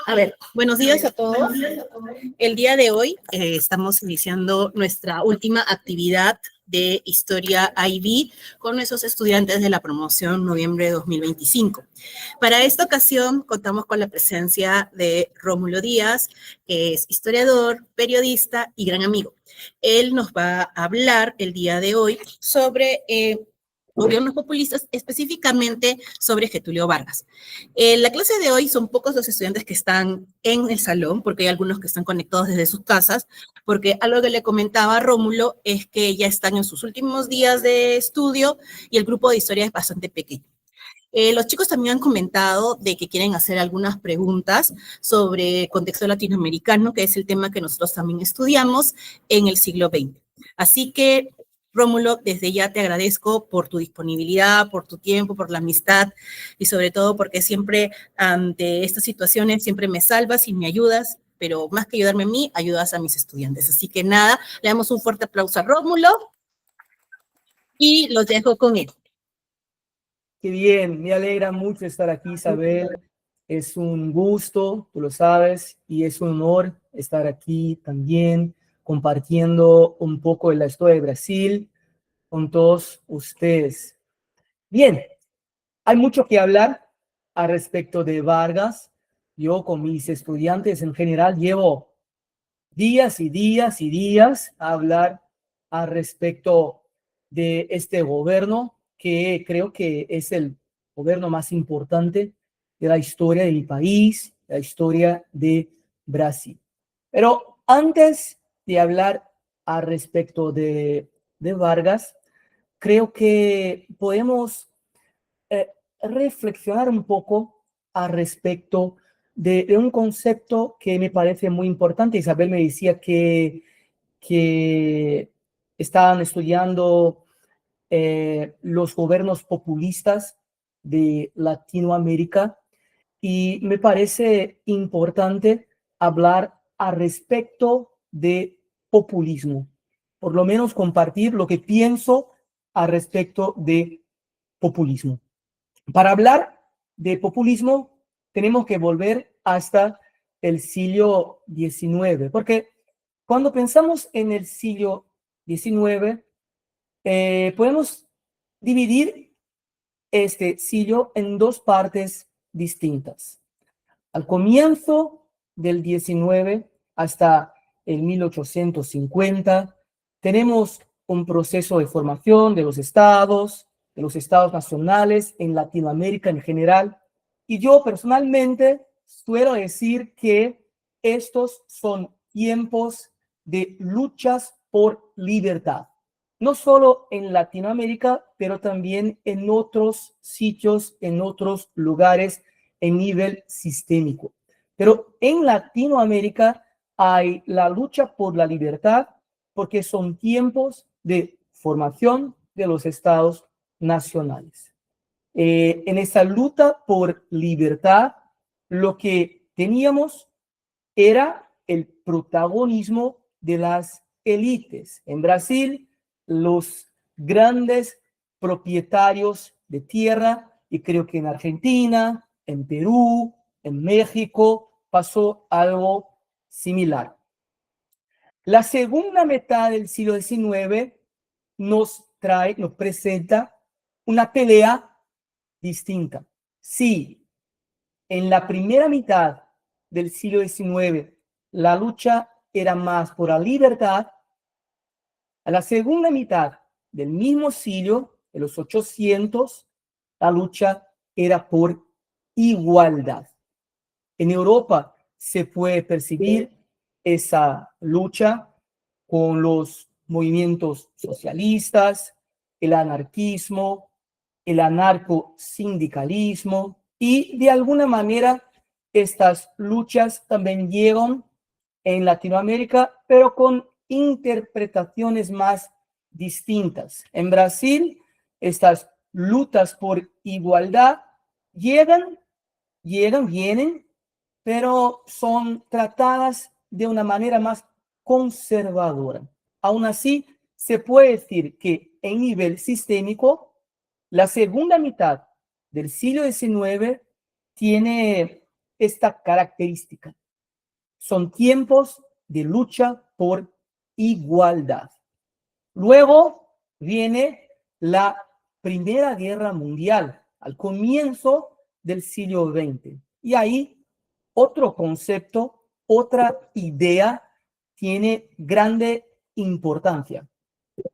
A ver, buenos días a todos. El día de hoy estamos iniciando nuestra última actividad de Historia IB con nuestros estudiantes de la promoción noviembre de 2025. Para esta ocasión contamos con la presencia de Rómulo Díaz, que es historiador, periodista y gran amigo. Él nos va a hablar el día de hoy sobre gobiernos populistas, específicamente sobre Getúlio Vargas. La clase de hoy son pocos los estudiantes que están en el salón, porque hay algunos que están conectados desde sus casas, porque algo que le comentaba a Rómulo es que ya están en sus últimos días de estudio y el grupo de historia es bastante pequeño. Los chicos también han comentado de que quieren hacer algunas preguntas sobre contexto latinoamericano, que es el tema que nosotros también estudiamos en el siglo XX. Así que, Rómulo, desde ya te agradezco por tu disponibilidad, por tu tiempo, por la amistad y sobre todo porque siempre ante estas situaciones siempre me salvas y me ayudas, pero más que ayudarme a mí, ayudas a mis estudiantes. Así que nada, le damos un fuerte aplauso a Rómulo y los dejo con él. Qué bien, me alegra mucho estar aquí, Isabel. Es un gusto, tú lo sabes, y es un honor estar aquí también compartiendo un poco de la historia de Brasil con todos ustedes. Bien, hay mucho que hablar al respecto de Vargas. Yo con mis estudiantes en general llevo días y días y días a hablar al respecto de este gobierno, que creo que es el gobierno más importante de la historia de mi país, la historia de Brasil. Pero antes de hablar al respecto de Vargas, creo que podemos reflexionar un poco al respecto de un concepto que me parece muy importante. Isabel me decía que estaban estudiando los gobiernos populistas de Latinoamérica y me parece importante hablar al respecto de populismo, por lo menos compartir lo que pienso al respecto de populismo. Para hablar de populismo, tenemos que volver hasta el siglo XIX, porque cuando pensamos en el siglo XIX, podemos dividir este siglo en dos partes distintas. Al comienzo del XIX hasta el 1850, tenemos un proceso de formación de los estados nacionales en Latinoamérica en general. Y yo personalmente suelo decir que estos son tiempos de luchas por libertad. No solo en Latinoamérica, pero también en otros sitios, en otros lugares en nivel sistémico. Pero en Latinoamérica hay la lucha por la libertad porque son tiempos de formación de los estados nacionales. En esa lucha por libertad, lo que teníamos era el protagonismo de las élites. En Brasil, los grandes propietarios de tierra, y creo que en Argentina, en Perú, en México, pasó algo similar. La segunda mitad del siglo XIX nos presenta una pelea distinta. Sí, en la primera mitad del siglo XIX la lucha era más por la libertad, a la segunda mitad del mismo siglo, de los 800, la lucha era por igualdad. En Europa se puede percibir esa lucha con los movimientos socialistas, el anarquismo, el anarcosindicalismo, y de alguna manera estas luchas también llegan en Latinoamérica, pero con interpretaciones más distintas. En Brasil, estas luchas por igualdad vienen, pero son tratadas de una manera más conservadora. Aún así, se puede decir que en nivel sistémico, la segunda mitad del siglo XIX tiene esta característica. Son tiempos de lucha por igualdad. Luego viene la Primera Guerra Mundial, al comienzo del siglo XX. Y ahí otro concepto, otra idea tiene grande importancia,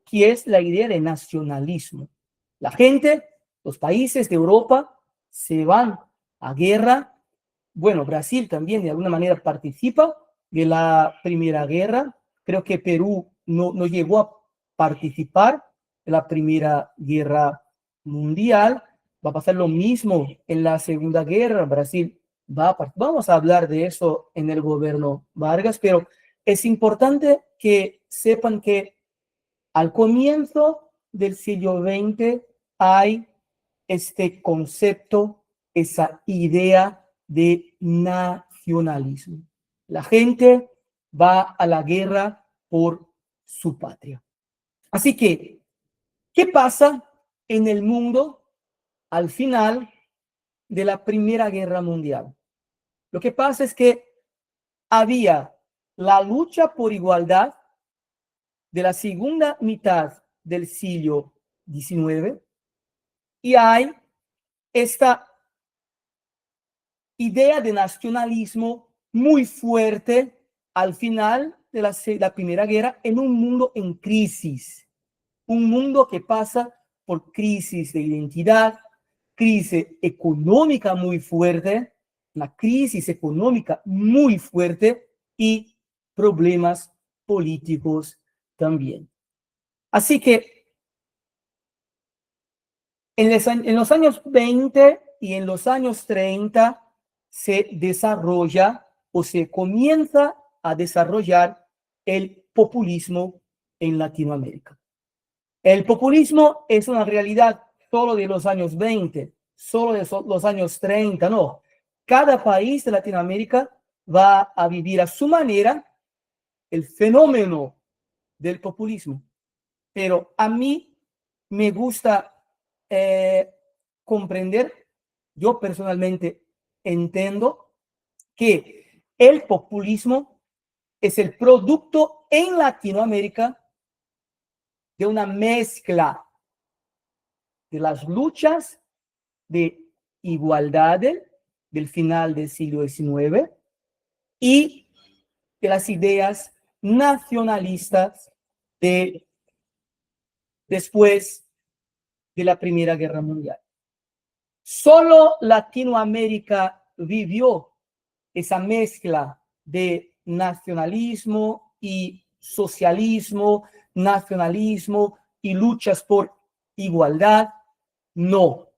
que es la idea de nacionalismo. La gente, los países de Europa se van a guerra. Bueno, Brasil también de alguna manera participa de la Primera Guerra. Creo que Perú no llegó a participar de la Primera Guerra Mundial. Va a pasar lo mismo en la Segunda Guerra. Brasil vamos a hablar de eso en el gobierno Vargas, pero es importante que sepan que al comienzo del siglo XX hay este concepto, esa idea de nacionalismo. La gente va a la guerra por su patria. Así que, ¿qué pasa en el mundo al final de la Primera Guerra Mundial? Lo que pasa es que había la lucha por igualdad de la segunda mitad del siglo XIX y hay esta idea de nacionalismo muy fuerte al final de la Primera Guerra en un mundo en crisis, un mundo que pasa por crisis de identidad, crisis económica muy fuerte, una crisis económica muy fuerte y problemas políticos también. Así que en los años 20 y en los años 30 se desarrolla o se comienza a desarrollar el populismo en Latinoamérica. El populismo es una realidad solo de los años 20, solo de los años 30, no. Cada país de Latinoamérica va a vivir a su manera el fenómeno del populismo. Pero a mí me gusta comprender, yo personalmente entiendo que el populismo es el producto en Latinoamérica de una mezcla de las luchas de igualdad del final del siglo XIX y de las ideas nacionalistas después de la Primera Guerra Mundial. Solo Latinoamérica vivió esa mezcla de nacionalismo y socialismo, nacionalismo y luchas por igualdad. No.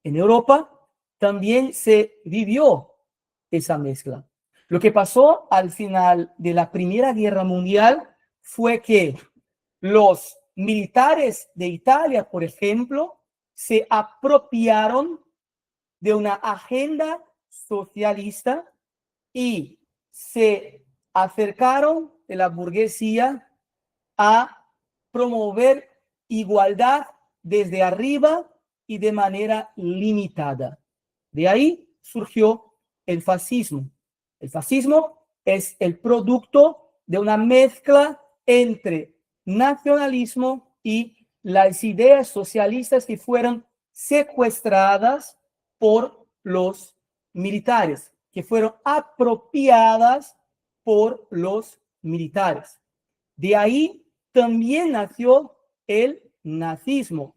En Europa también se vivió esa mezcla. Lo que pasó al final de la Primera Guerra Mundial fue que los militares de Italia, por ejemplo, se apropiaron de una agenda socialista y se acercaron de la burguesía a promover igualdad desde arriba y de manera limitada. De ahí surgió el fascismo. El fascismo es el producto de una mezcla entre nacionalismo y las ideas socialistas que fueron secuestradas por los militares, que fueron apropiadas por los militares. De ahí también nació el nazismo.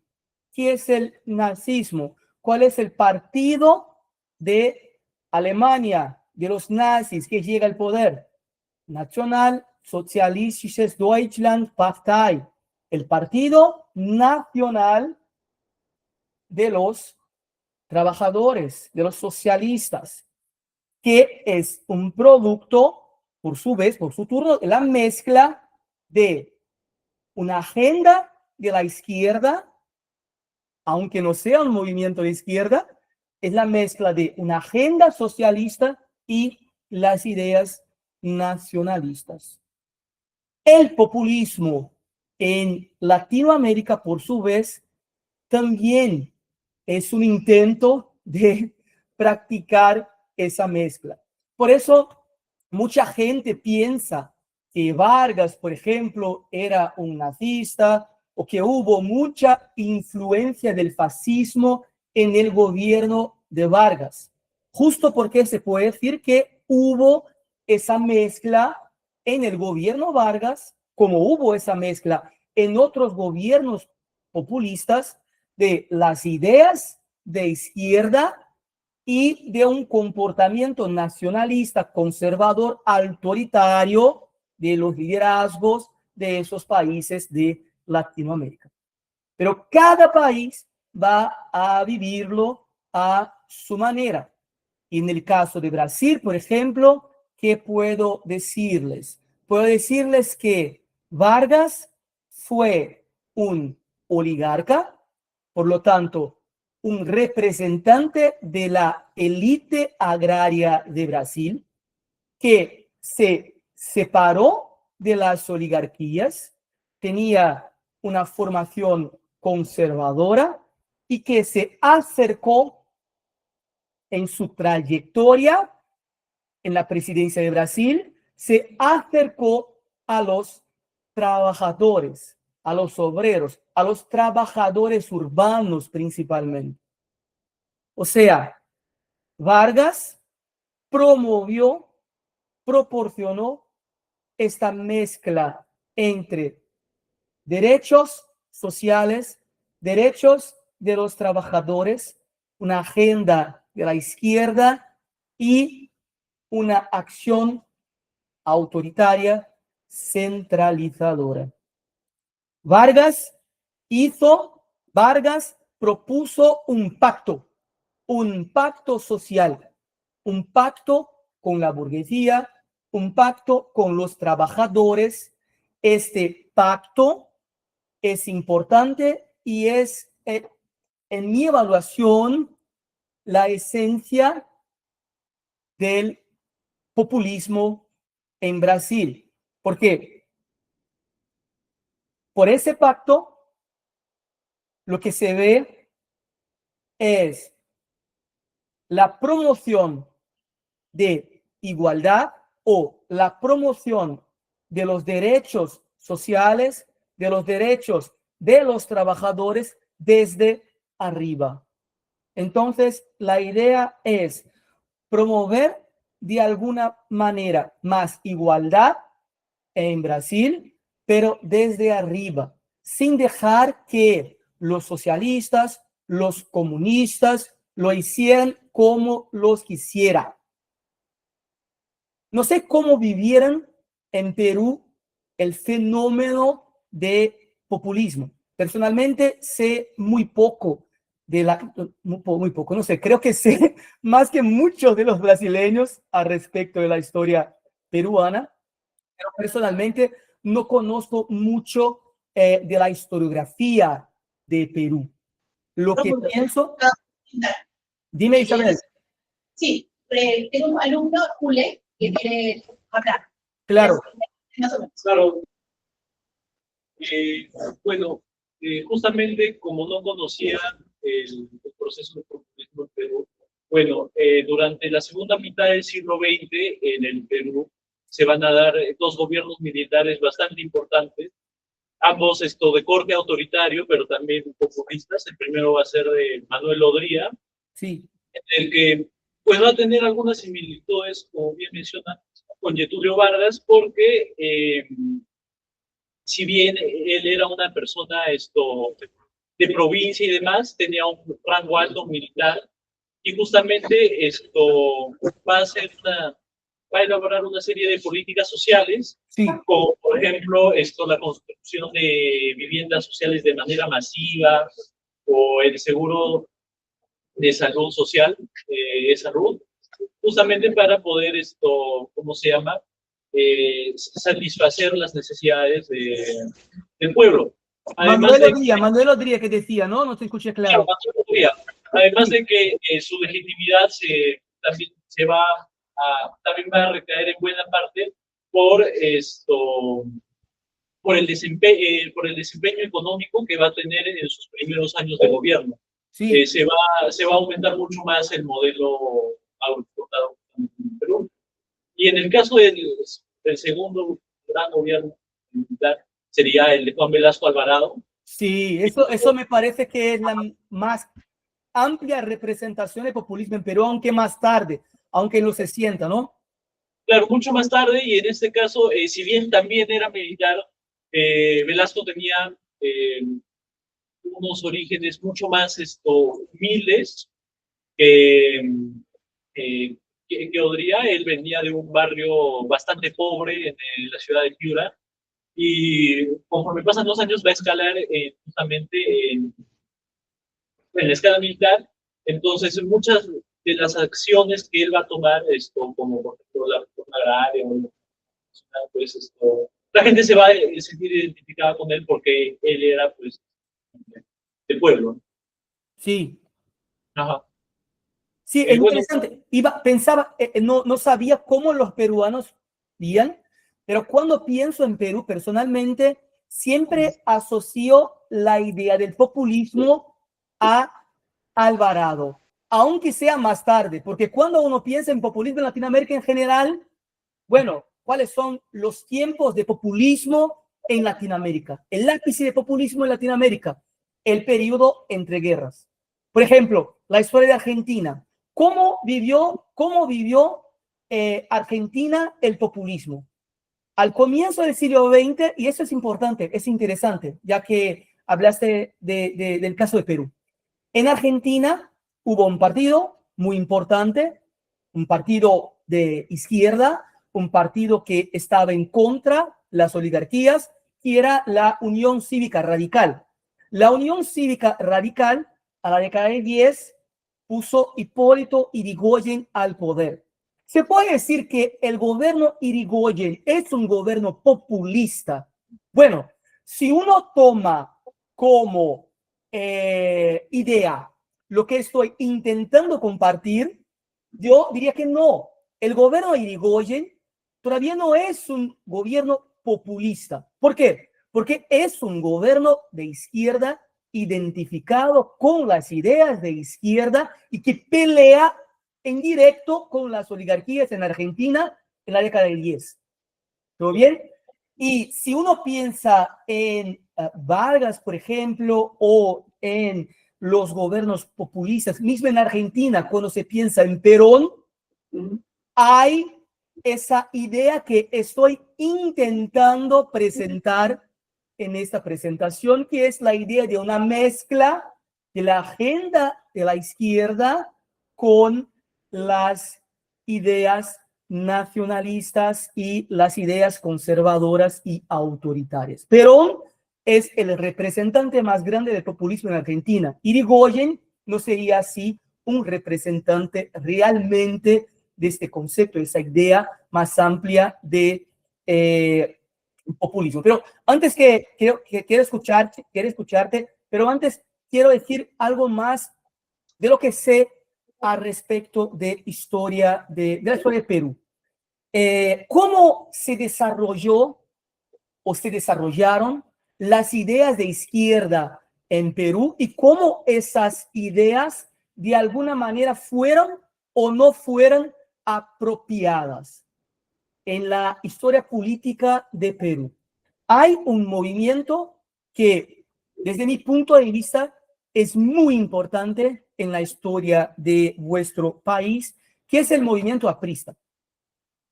¿Qué es el nazismo? ¿Cuál es el partido de Alemania, de los nazis que llega al poder? National Sozialistisches Deutschland Partei, el partido nacional de los trabajadores, de los socialistas, que es un producto, por su vez, por su turno, de la mezcla de una agenda de la izquierda, aunque no sea un movimiento de izquierda, es la mezcla de una agenda socialista y las ideas nacionalistas. El populismo en Latinoamérica, por su vez, también es un intento de practicar esa mezcla. Por eso mucha gente piensa que Vargas, por ejemplo, era un nazista o que hubo mucha influencia del fascismo en el gobierno de Vargas, justo porque se puede decir que hubo esa mezcla en el gobierno Vargas, como hubo esa mezcla en otros gobiernos populistas de las ideas de izquierda y de un comportamiento nacionalista, conservador, autoritario de los liderazgos de esos países de Latinoamérica. Pero cada país va a vivirlo a su manera. Y en el caso de Brasil, por ejemplo, ¿qué puedo decirles? Puedo decirles que Vargas fue un oligarca, por lo tanto, un representante de la élite agraria de Brasil, que se separó de las oligarquías, tenía una formación conservadora y que se acercó en su trayectoria en la presidencia de Brasil, se acercó a los trabajadores, a los obreros, a los trabajadores urbanos principalmente. O sea, Vargas promovió, proporcionó esta mezcla entre derechos sociales, derechos de los trabajadores, una agenda de la izquierda y una acción autoritaria centralizadora. Vargas propuso un pacto social, un pacto con la burguesía, un pacto con los trabajadores. Este pacto es importante y es, en mi evaluación, la esencia del populismo en Brasil. ¿Por qué? Por ese pacto, lo que se ve es la promoción de igualdad o la promoción de los derechos sociales, de los derechos de los trabajadores desde arriba. Entonces, la idea es promover de alguna manera más igualdad en Brasil, pero desde arriba, sin dejar que los socialistas, los comunistas lo hicieran como los quisieran. No sé cómo vivieran en Perú el fenómeno de populismo. Personalmente sé muy poco muy poco, no sé, creo que sé más que muchos de los brasileños al respecto de la historia peruana, pero personalmente no conozco mucho de la historiografía de Perú. Lo que pienso... Dime, Isabel. Sí, tengo un alumno, Jule, que quiere hablar. Claro. Más o menos. Claro. Bueno, justamente como no conocía el proceso de populismo en Perú, bueno, durante la segunda mitad del siglo XX en el Perú se van a dar dos gobiernos militares bastante importantes, ambos de corte autoritario, pero también populistas. El primero va a ser de Manuel Odría, sí, en el que pues va a tener algunas similitudes, como bien menciona, con Getúlio Vargas, porque si bien él era una persona de provincia y demás, tenía un rango alto militar, y justamente va a elaborar una serie de políticas sociales, sí, como por ejemplo la construcción de viviendas sociales de manera masiva, o el seguro de salud social, de salud, justamente para poder ¿cómo se llama? Satisfacer las necesidades del pueblo. Además Manuel Odría que decía, ¿no? No te escuché claro. Además de que su legitimidad también va a recaer en buena parte por por el desempeño económico que va a tener en sus primeros años de gobierno. Sí. Se va a aumentar mucho más el modelo agroexportado en Perú. Y en el caso del segundo gran gobierno militar, sería el de Juan Velasco Alvarado. Sí, eso me parece que es la más amplia representación de populismo en Perú, aunque más tarde, aunque en los 60, ¿no? Claro, mucho más tarde, y en este caso, si bien también era militar, Velasco tenía unos orígenes mucho más humildes que Odría. Él venía de un barrio bastante pobre en la ciudad de Piura, y conforme pasan los años va a escalar justamente en la escala militar. Entonces, muchas de las acciones que él va a tomar, como por ejemplo la reforma agraria, pues la gente se va a sentir identificada con él porque él era, pues, del pueblo. Sí. Ajá. Sí, es Bueno, interesante. Pensaba, no sabía cómo los peruanos vivían, pero cuando pienso en Perú, personalmente, siempre asocio la idea del populismo a Alvarado, aunque sea más tarde, porque cuando uno piensa en populismo en Latinoamérica en general, bueno, ¿cuáles son los tiempos de populismo en Latinoamérica? El ápice de populismo en Latinoamérica, el periodo entre guerras. Por ejemplo, la historia de Argentina. ¿Cómo vivió Argentina el populismo? Al comienzo del siglo XX, y eso es importante, es interesante, ya que hablaste del caso de Perú. En Argentina hubo un partido muy importante, un partido de izquierda, un partido que estaba en contra de las oligarquías, y era la Unión Cívica Radical. La Unión Cívica Radical, a la década de 10, puso Hipólito Yrigoyen al poder. Se puede decir que el gobierno Yrigoyen es un gobierno populista. Bueno, si uno toma como idea lo que estoy intentando compartir, yo diría que no. El gobierno de Yrigoyen todavía no es un gobierno populista. ¿Por qué? Porque es un gobierno de izquierda identificado con las ideas de izquierda y que pelea en directo con las oligarquías en Argentina en la década del 10. ¿Todo bien? Y si uno piensa en Vargas, por ejemplo, o en los gobiernos populistas, mismo en Argentina, cuando se piensa en Perón, hay esa idea que estoy intentando presentar en esta presentación, que es la idea de una mezcla de la agenda de la izquierda con las ideas nacionalistas y las ideas conservadoras y autoritarias. Perón es el representante más grande del populismo en Argentina. Yrigoyen no sería así un representante realmente de este concepto, de esa idea más amplia de populismo. Pero antes quiero escucharte, pero antes quiero decir algo más de lo que sé al respecto de historia de la historia de Perú. ¿Cómo se desarrolló o se desarrollaron las ideas de izquierda en Perú y cómo esas ideas de alguna manera fueron o no fueron apropiadas en la historia política de Perú? Hay un movimiento que, desde mi punto de vista, es muy importante en la historia de vuestro país, que es el movimiento aprista.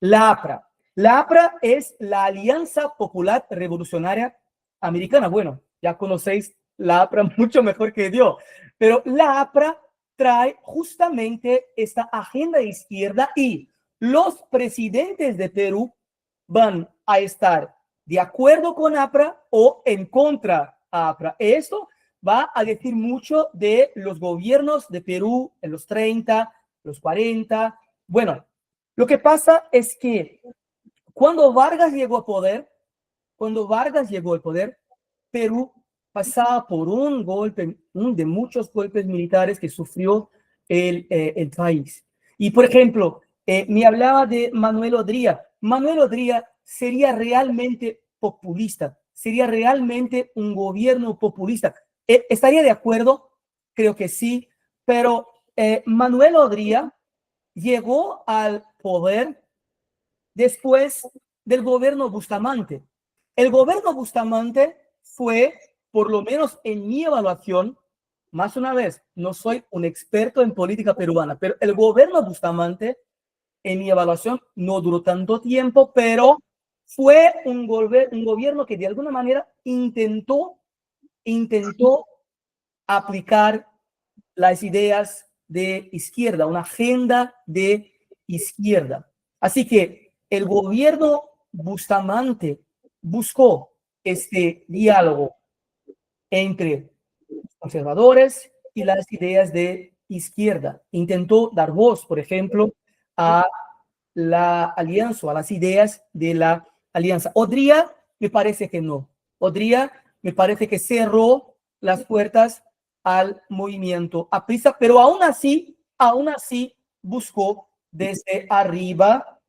La APRA. La APRA es la Alianza Popular Revolucionaria Americana. Bueno, ya conocéis la APRA mucho mejor que yo, pero la APRA trae justamente esta agenda de izquierda y los presidentes de Perú van a estar de acuerdo con APRA o en contra de APRA. Esto va a decir mucho de los gobiernos de Perú en los 30, los 40. Bueno, lo que pasa es que cuando Vargas llegó al poder, Perú pasaba por un golpe, de muchos golpes militares que sufrió el país. Y, por ejemplo, me hablaba de Manuel Odría. Manuel Odría sería realmente populista, sería realmente un gobierno populista. ¿Estaría de acuerdo? Creo que sí, pero Manuel Odría llegó al poder después del gobierno Bustamante. El gobierno Bustamante fue, por lo menos en mi evaluación, más una vez, no soy un experto en política peruana, pero el gobierno Bustamante, en mi evaluación, no duró tanto tiempo, pero fue un gobierno que de alguna manera intentó aplicar las ideas de izquierda, una agenda de izquierda. Así que el gobierno Bustamante buscó este diálogo entre conservadores y las ideas de izquierda. Intentó dar voz, por ejemplo, a la alianza, o a las ideas de la alianza. Odría, me parece que no. Odría, me parece que cerró las puertas al movimiento aprista, pero aún así buscó desde arriba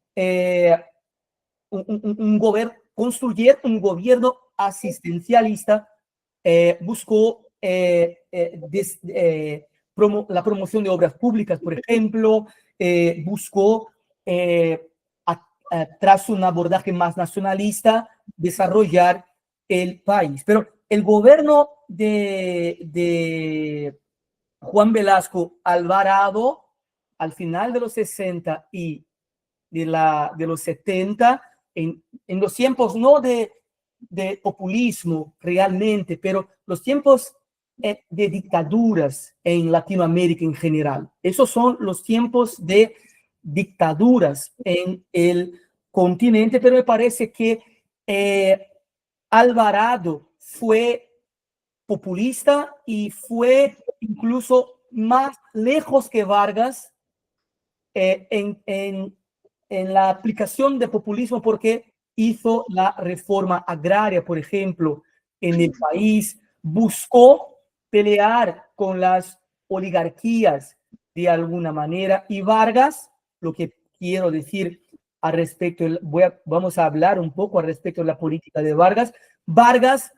construir un gobierno asistencialista, buscó la promoción de obras públicas, por ejemplo, buscó, tras un abordaje más nacionalista, desarrollar el país. Pero el gobierno de Juan Velasco Alvarado, al final de los 60 y de los 70, en los tiempos no de populismo realmente, pero los tiempos de dictaduras en Latinoamérica en general. Esos son los tiempos de dictaduras en el continente, pero me parece que Alvarado fue populista y fue incluso más lejos que Vargas en la aplicación de populismo, porque hizo la reforma agraria, por ejemplo, en el país, buscó pelear con las oligarquías de alguna manera, y Vargas, lo que quiero decir al respecto, vamos a hablar un poco al respecto de la política de Vargas. Vargas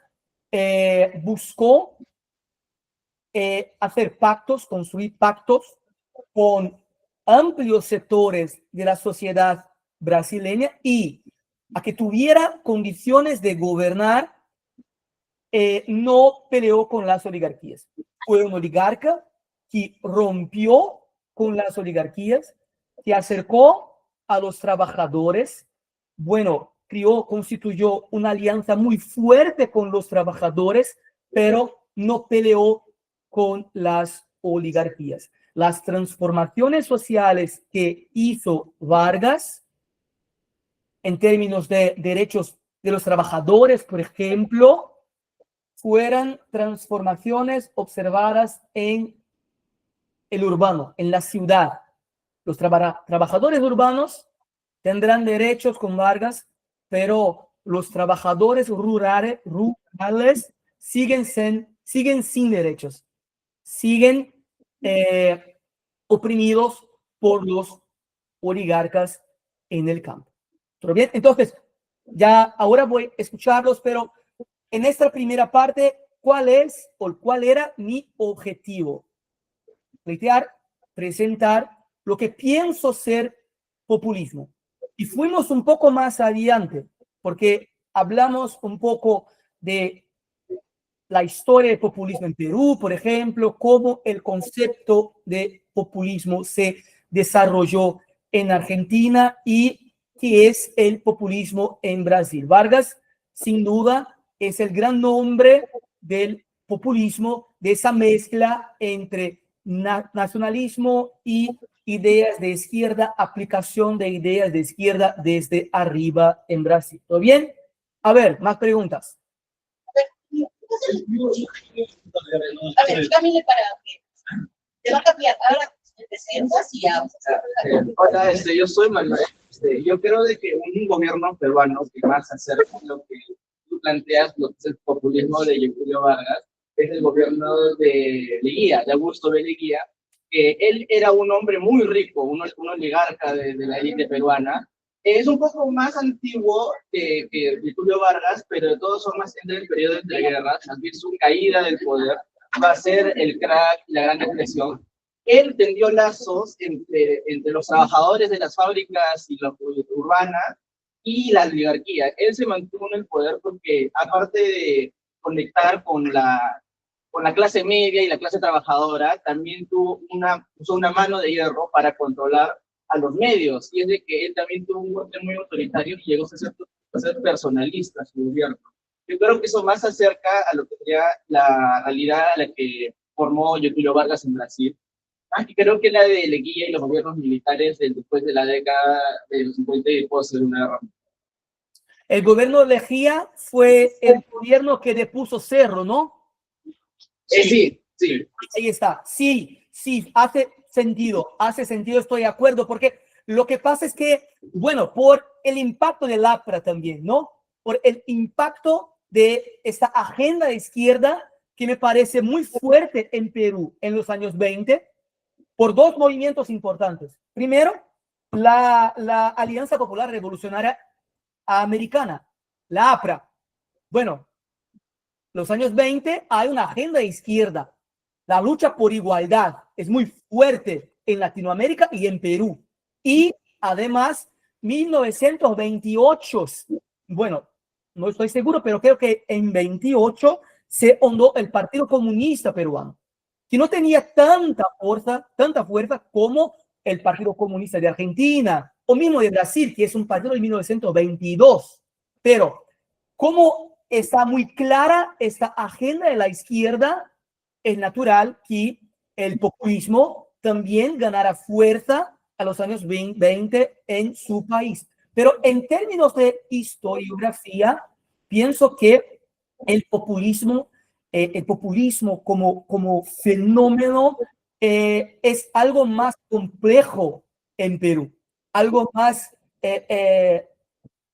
buscó hacer pactos, construir pactos con amplios sectores de la sociedad brasileña y a que tuviera condiciones de gobernar, no peleó con las oligarquías. Fue un oligarca que rompió con las oligarquías, se acercó a los trabajadores, bueno, constituyó una alianza muy fuerte con los trabajadores, pero no peleó con las oligarquías. Las transformaciones sociales que hizo Vargas en términos de derechos de los trabajadores, por ejemplo, fueran transformaciones observadas en el urbano, en la ciudad. Los trabajadores urbanos tendrán derechos con Vargas, pero los trabajadores rurales siguen sin derechos, siguen oprimidos por los oligarcas en el campo. ¿Todo bien? Entonces, ya ahora voy a escucharlos, pero en esta primera parte, ¿cuál era mi objetivo? Presentar lo que pienso ser populismo. Y fuimos un poco más adelante, porque hablamos un poco de la historia del populismo en Perú, por ejemplo, cómo el concepto de populismo se desarrolló en Argentina y qué es el populismo en Brasil. Vargas, sin duda, es el gran nombre del populismo, de esa mezcla entre nacionalismo y ideas de izquierda, aplicación de ideas de izquierda desde arriba en Brasil. ¿Todo bien? A ver, más preguntas. A ver, Camille, para que te va a cambiar. Ahora te presentas y ya. Hola, yo soy Manuel. Yo creo de que un gobierno peruano que más acerca a lo que tú planteas, lo que es el populismo de Julio Vargas, es el gobierno de Leguía, de Augusto B. Leguía, que él era un hombre muy rico, un oligarca de la élite peruana. Es un poco más antiguo que Julio Vargas, pero de todas formas entra en el periodo de guerra, también su caída del poder va a ser el crack, la gran depresión. él tendió lazos entre los trabajadores de las fábricas y la urbanas y la oligarquía. Él se mantuvo en el poder porque, aparte de conectar con la clase media y la clase trabajadora, también usó una mano de hierro para controlar a los medios. Y es de que él también tuvo un corte muy autoritario y llegó a ser personalista su gobierno. Yo creo que eso más se acerca a lo que sería la realidad a la que formó Getúlio Vargas en Brasil. Que creo que la de Leguía y los gobiernos militares después de la década de los 50 y después de una guerra. El gobierno de Leguía fue el gobierno que depuso Cerro, ¿no? Sí, sí. Ahí está. Sí, hace sentido, estoy de acuerdo, porque lo que pasa es que, bueno, por el impacto del APRA también, ¿no? Por el impacto de esta agenda de izquierda que me parece muy fuerte en Perú en los años 20, por dos movimientos importantes. Primero, la Alianza Popular Revolucionaria Americana, la APRA. Bueno, los años 20 hay una agenda de izquierda. La lucha por igualdad es muy fuerte en Latinoamérica y en Perú. Y además, 1928, bueno, no estoy seguro, pero creo que en 28 se fundó el Partido Comunista Peruano, que no tenía tanta fuerza como el Partido Comunista de Argentina o mismo de Brasil, que es un partido de 1922. Pero como está muy clara esta agenda de la izquierda, es natural que el populismo también ganara fuerza a los años 20 en su país. Pero en términos de historiografía, pienso que el populismo como fenómeno es algo más complejo en Perú, algo más,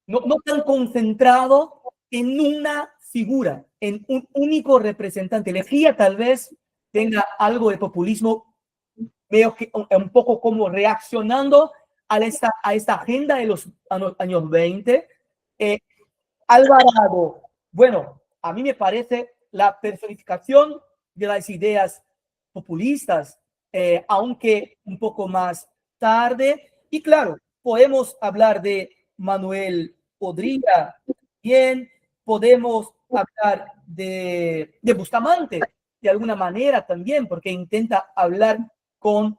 no tan concentrado en una figura, en un único representante. Leguía tal vez tenga algo de populismo, veo que un poco como reaccionando a esta agenda de los años 20. Alvarado, bueno, a mí me parece la personificación de las ideas populistas, aunque un poco más tarde. Y claro, podemos hablar de Manuel Podría, bien, podemos hablar de Bustamante, de alguna manera también, porque intenta hablar con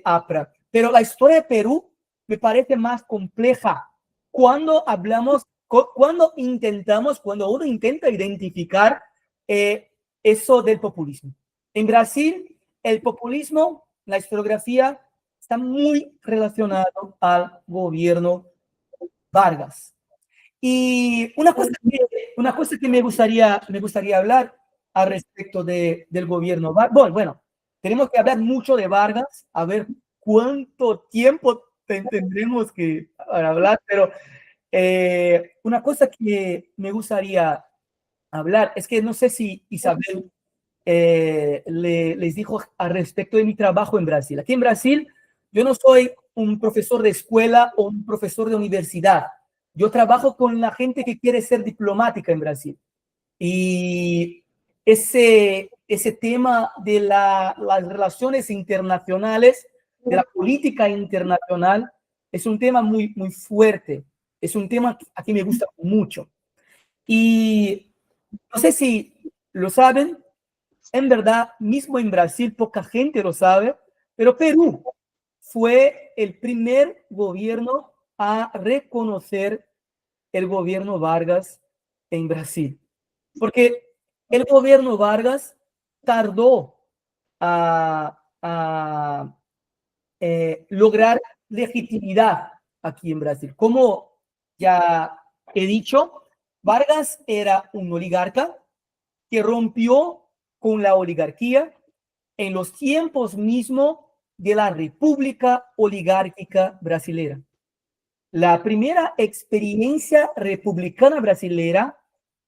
APRA. Pero la historia de Perú me parece más compleja cuando hablamos, cuando uno intenta identificar eso del populismo. En Brasil, el populismo, la historiografía, está muy relacionado al gobierno Vargas. Y una cosa que me gustaría hablar al respecto del gobierno Vargas. Bueno, tenemos que hablar mucho de Vargas, a ver cuánto tiempo tendremos que hablar, pero una cosa que me gustaría hablar es que no sé si Isabel les dijo al respecto de mi trabajo en Brasil. Aquí en Brasil, yo no soy un profesor de escuela o un profesor de universidad. Yo trabajo con la gente que quiere ser diplomática en Brasil. Y ese tema de las relaciones internacionales, de la política internacional, es un tema muy, muy fuerte. Es un tema que a mí me gusta mucho. Y no sé si lo saben, en verdad, mismo en Brasil poca gente lo sabe, pero Perú fue el primer gobierno a reconocer el gobierno Vargas en Brasil. Porque el gobierno Vargas tardó a lograr legitimidad aquí en Brasil. Como ya he dicho, Vargas era un oligarca que rompió con la oligarquía en los tiempos mismos de la República Oligárquica Brasilera. La primera experiencia republicana brasilera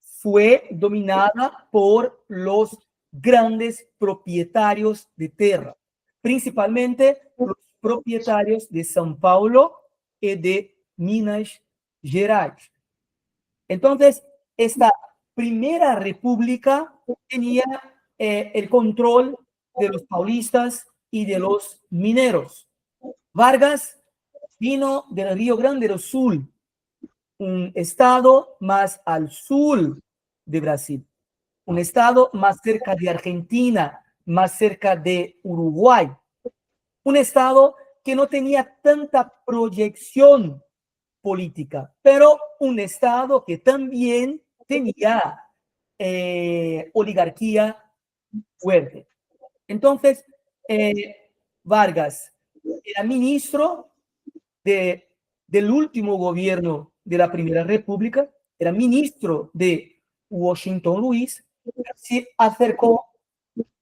fue dominada por los grandes propietarios de tierra, principalmente los propietarios de São Paulo y de Minas Gerais. Entonces, esta primera república tenía el control de los paulistas, y de los mineros. Vargas vino del Río Grande do Sul, un estado más al sur de Brasil, un estado más cerca de Argentina, más cerca de Uruguay, un estado que no tenía tanta proyección política, pero un estado que también tenía oligarquía fuerte. Entonces, Vargas era ministro del último gobierno de la Primera República, era ministro de Washington Luis, se acercó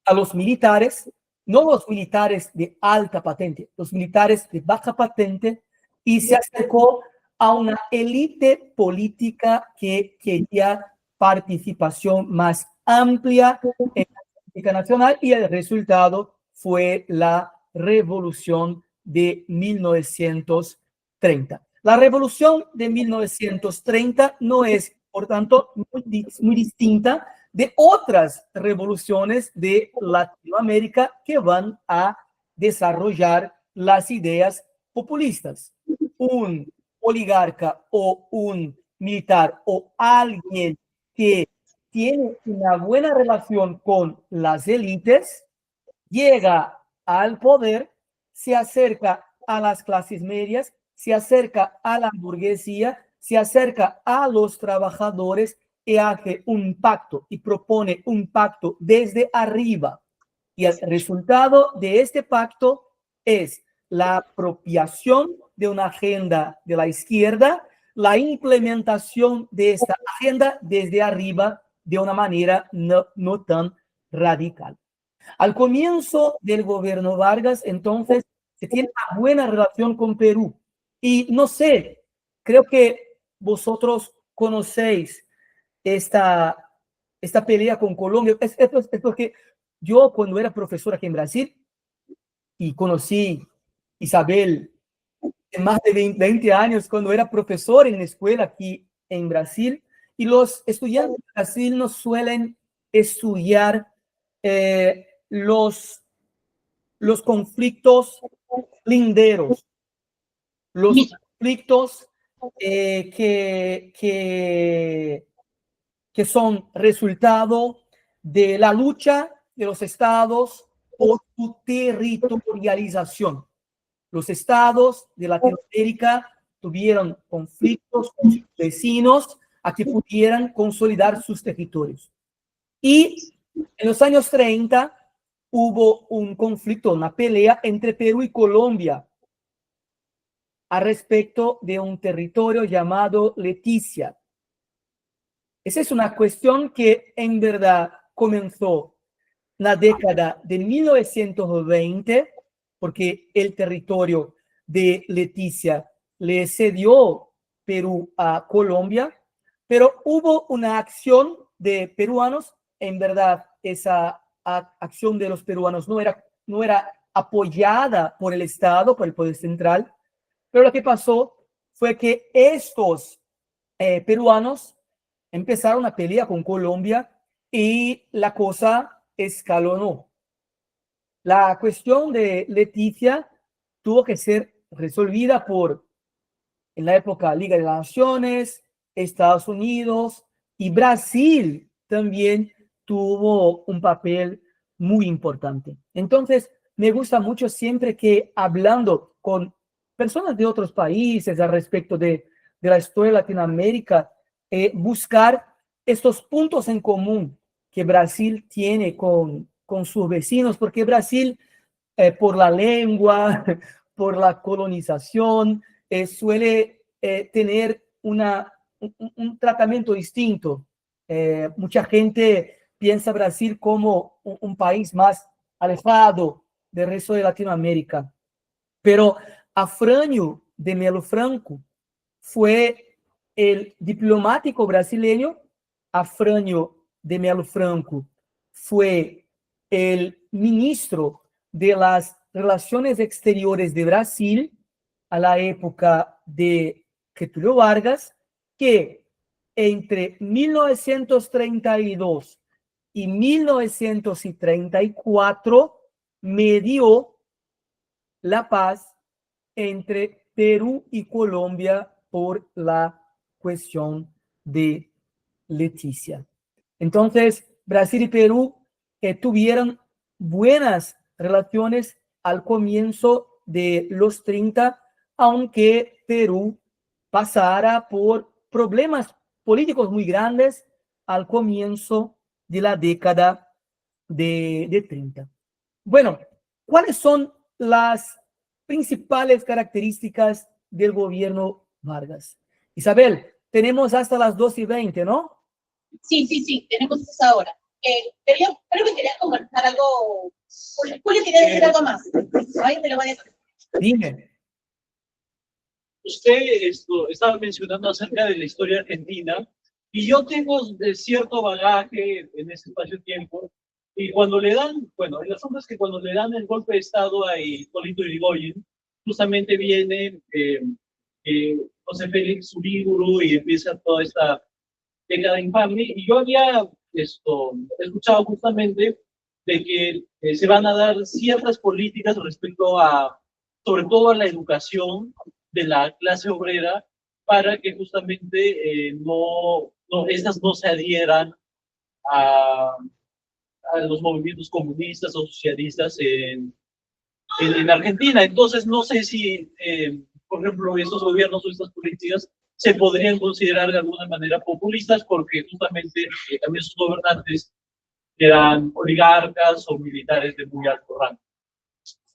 a los militares, no los militares de alta patente, los militares de baja patente, y se acercó a una élite política que quería participación más amplia en la política nacional, y el resultado fue la Revolución de 1930. La Revolución de 1930 no es, por tanto, muy distinta de otras revoluciones de Latinoamérica que van a desarrollar las ideas populistas. Un oligarca o un militar o alguien que tiene una buena relación con las élites llega al poder, se acerca a las clases medias, se acerca a la burguesía, se acerca a los trabajadores y hace un pacto y propone un pacto desde arriba. Y el resultado de este pacto es la apropiación de una agenda de la izquierda, la implementación de esta agenda desde arriba de una manera no tan radical. Al comienzo del gobierno Vargas, entonces, se tiene una buena relación con Perú. Y no sé, creo que vosotros conocéis esta pelea con Colombia. Es porque yo, cuando era profesor aquí en Brasil, y conocí Isabel en más de 20 años, cuando era profesor en la escuela aquí en Brasil, y los estudiantes de Brasil no suelen estudiar los conflictos linderos, los conflictos que son resultado de la lucha de los estados por su territorialización. Los estados de Latinoamérica tuvieron conflictos con sus vecinos a que pudieran consolidar sus territorios. Y en los años 30 hubo un conflicto, una pelea entre Perú y Colombia a respecto de un territorio llamado Leticia. Esa es una cuestión que en verdad comenzó en la década de 1920, porque el territorio de Leticia le cedió Perú a Colombia, pero hubo una acción de peruanos. En verdad, esa acción de los peruanos no era apoyada por el Estado, por el Poder Central, pero lo que pasó fue que estos peruanos empezaron a pelear con Colombia y la cosa escalonó. La cuestión de Leticia tuvo que ser resolvida en la época, Liga de las Naciones, Estados Unidos y Brasil también tuvo un papel muy importante. Entonces, me gusta mucho siempre que hablando con personas de otros países al respecto de la historia de Latinoamérica, buscar estos puntos en común que Brasil tiene con sus vecinos, porque Brasil, por la lengua, por la colonización, suele tener un tratamiento distinto. Mucha gente piensa Brasil como un país más alejado del resto de Latinoamérica, pero Afrânio de Melo Franco fue el diplomático brasileño. Afrânio de Melo Franco fue el ministro de las Relaciones Exteriores de Brasil a la época de Getúlio Vargas, que entre 1932 y 1934 medió la paz entre Perú y Colombia por la cuestión de Leticia. Entonces, Brasil y Perú tuvieron buenas relaciones al comienzo de los 30, aunque Perú pasara por problemas políticos muy grandes al comienzo de la década de 30. Bueno, ¿cuáles son las principales características del gobierno Vargas? Isabel, tenemos hasta las 2:20, ¿no? Sí, tenemos esa hora. Creo que querías conversar algo. Julio quería decir algo más. Ay, te lo voy a decir. Dime. Usted estaba mencionando acerca de la historia argentina y yo tengo cierto bagaje en ese espacio-tiempo y cuando le dan, bueno, el asunto es que cuando le dan el golpe de Estado a Hipólito Yrigoyen, justamente viene José Félix Uríguru y empieza toda esta década infame y yo había escuchado justamente de que se van a dar ciertas políticas respecto a, sobre todo a la educación de la clase obrera, para que justamente estas no se adhieran a, a los movimientos comunistas o socialistas en Argentina. Entonces, no sé si, por ejemplo, estos gobiernos o estas políticas se podrían considerar de alguna manera populistas, porque justamente también sus gobernantes eran oligarcas o militares de muy alto rango.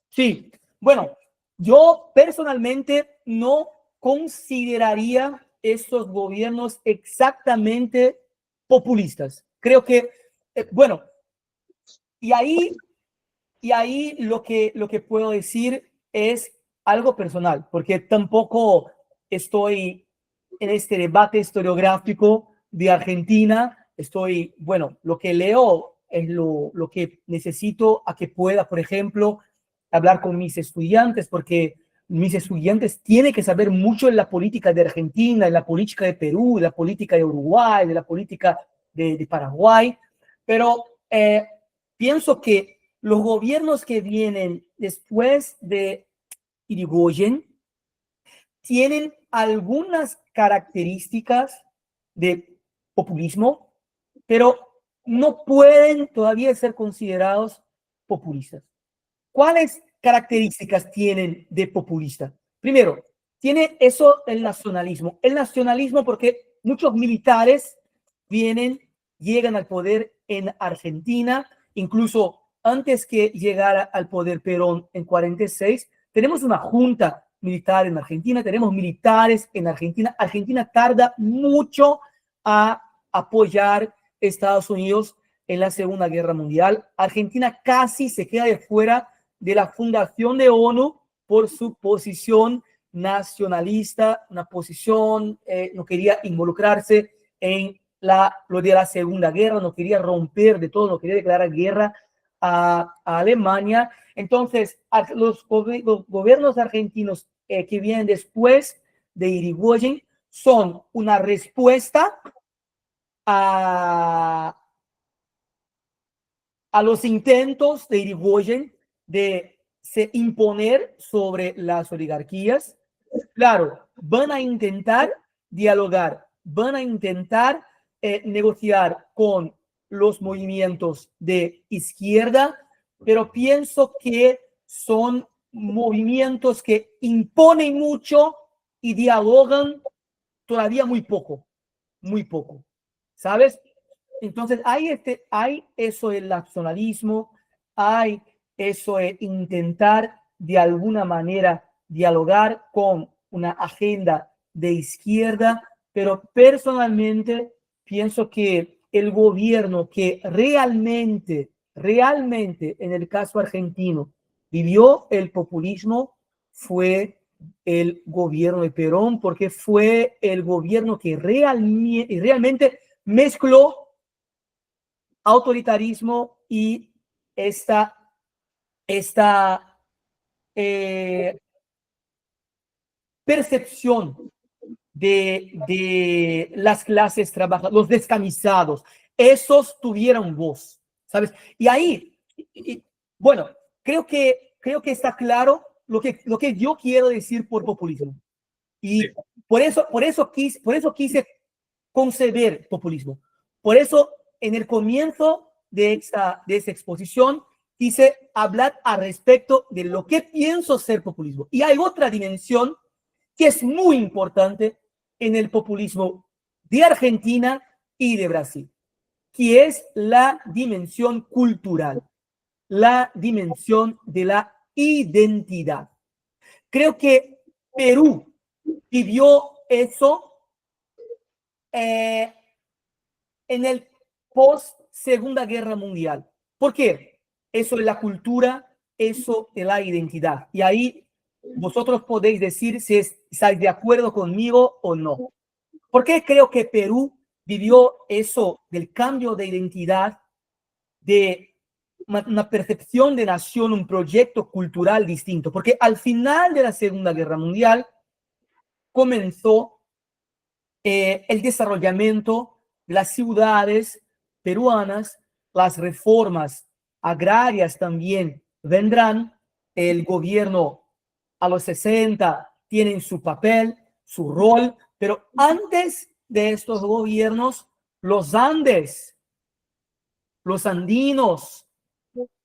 Sí, bueno, yo personalmente no consideraría estos gobiernos exactamente populistas. Creo que, bueno, y ahí lo que puedo decir es algo personal, porque tampoco estoy en este debate historiográfico de Argentina. Bueno, lo que leo es lo que necesito a que pueda, por ejemplo, hablar con mis estudiantes, porque mis estudiantes tienen que saber mucho de la política de Argentina, de la política de Perú, de la política de Uruguay, de la política de Paraguay, pero pienso que los gobiernos que vienen después de Irigoyen tienen algunas características de populismo, pero no pueden todavía ser considerados populistas. ¿Cuáles características tienen de populista? Primero, tiene eso el nacionalismo. El nacionalismo porque muchos militares llegan al poder en Argentina, incluso antes que llegara al poder Perón en 46, tenemos una junta militar en Argentina, tenemos militares en Argentina. Argentina tarda mucho a apoyar a Estados Unidos en la Segunda Guerra Mundial. Argentina casi se queda de fuera de la fundación de ONU por su posición nacionalista, una posición, no quería involucrarse en lo de la Segunda Guerra, no quería romper de todo, no quería declarar guerra a Alemania. Entonces, los gobiernos argentinos que vienen después de Irigoyen son una respuesta a los intentos de Irigoyen de se imponer sobre las oligarquías. Claro, van a intentar dialogar, van a intentar negociar con los movimientos de izquierda, pero pienso que son movimientos que imponen mucho y dialogan todavía muy poco, ¿sabes? Entonces hay eso del nacionalismo, hay eso de intentar de alguna manera dialogar con una agenda de izquierda, pero personalmente pienso que el gobierno que realmente en el caso argentino vivió el populismo fue el gobierno de Perón, porque fue el gobierno que realmente mezcló autoritarismo y esta percepción de las clases trabajadoras, los descamisados, esos tuvieron voz, ¿sabes? Y ahí, bueno, creo que está claro lo que yo quiero decir por populismo. Y Sí. por eso quise conceber populismo. Por eso, en el comienzo de esta exposición, quise hablar al respecto de lo que pienso ser populismo. Y hay otra dimensión que es muy importante en el populismo de Argentina y de Brasil, que es la dimensión cultural, la dimensión de la identidad. Creo que Perú vivió eso en el post Segunda Guerra Mundial. ¿Por qué? Eso es la cultura, eso es la identidad. Y ahí vosotros podéis decir si estáis de acuerdo conmigo o no. ¿Por qué creo que Perú vivió eso del cambio de identidad, de una percepción de nación, un proyecto cultural distinto? Porque al final de la Segunda Guerra Mundial comenzó el desarrollamiento de las ciudades peruanas, las reformas agrarias también vendrán, el gobierno a los 60 tienen su papel, su rol, pero antes de estos gobiernos, los Andes, los andinos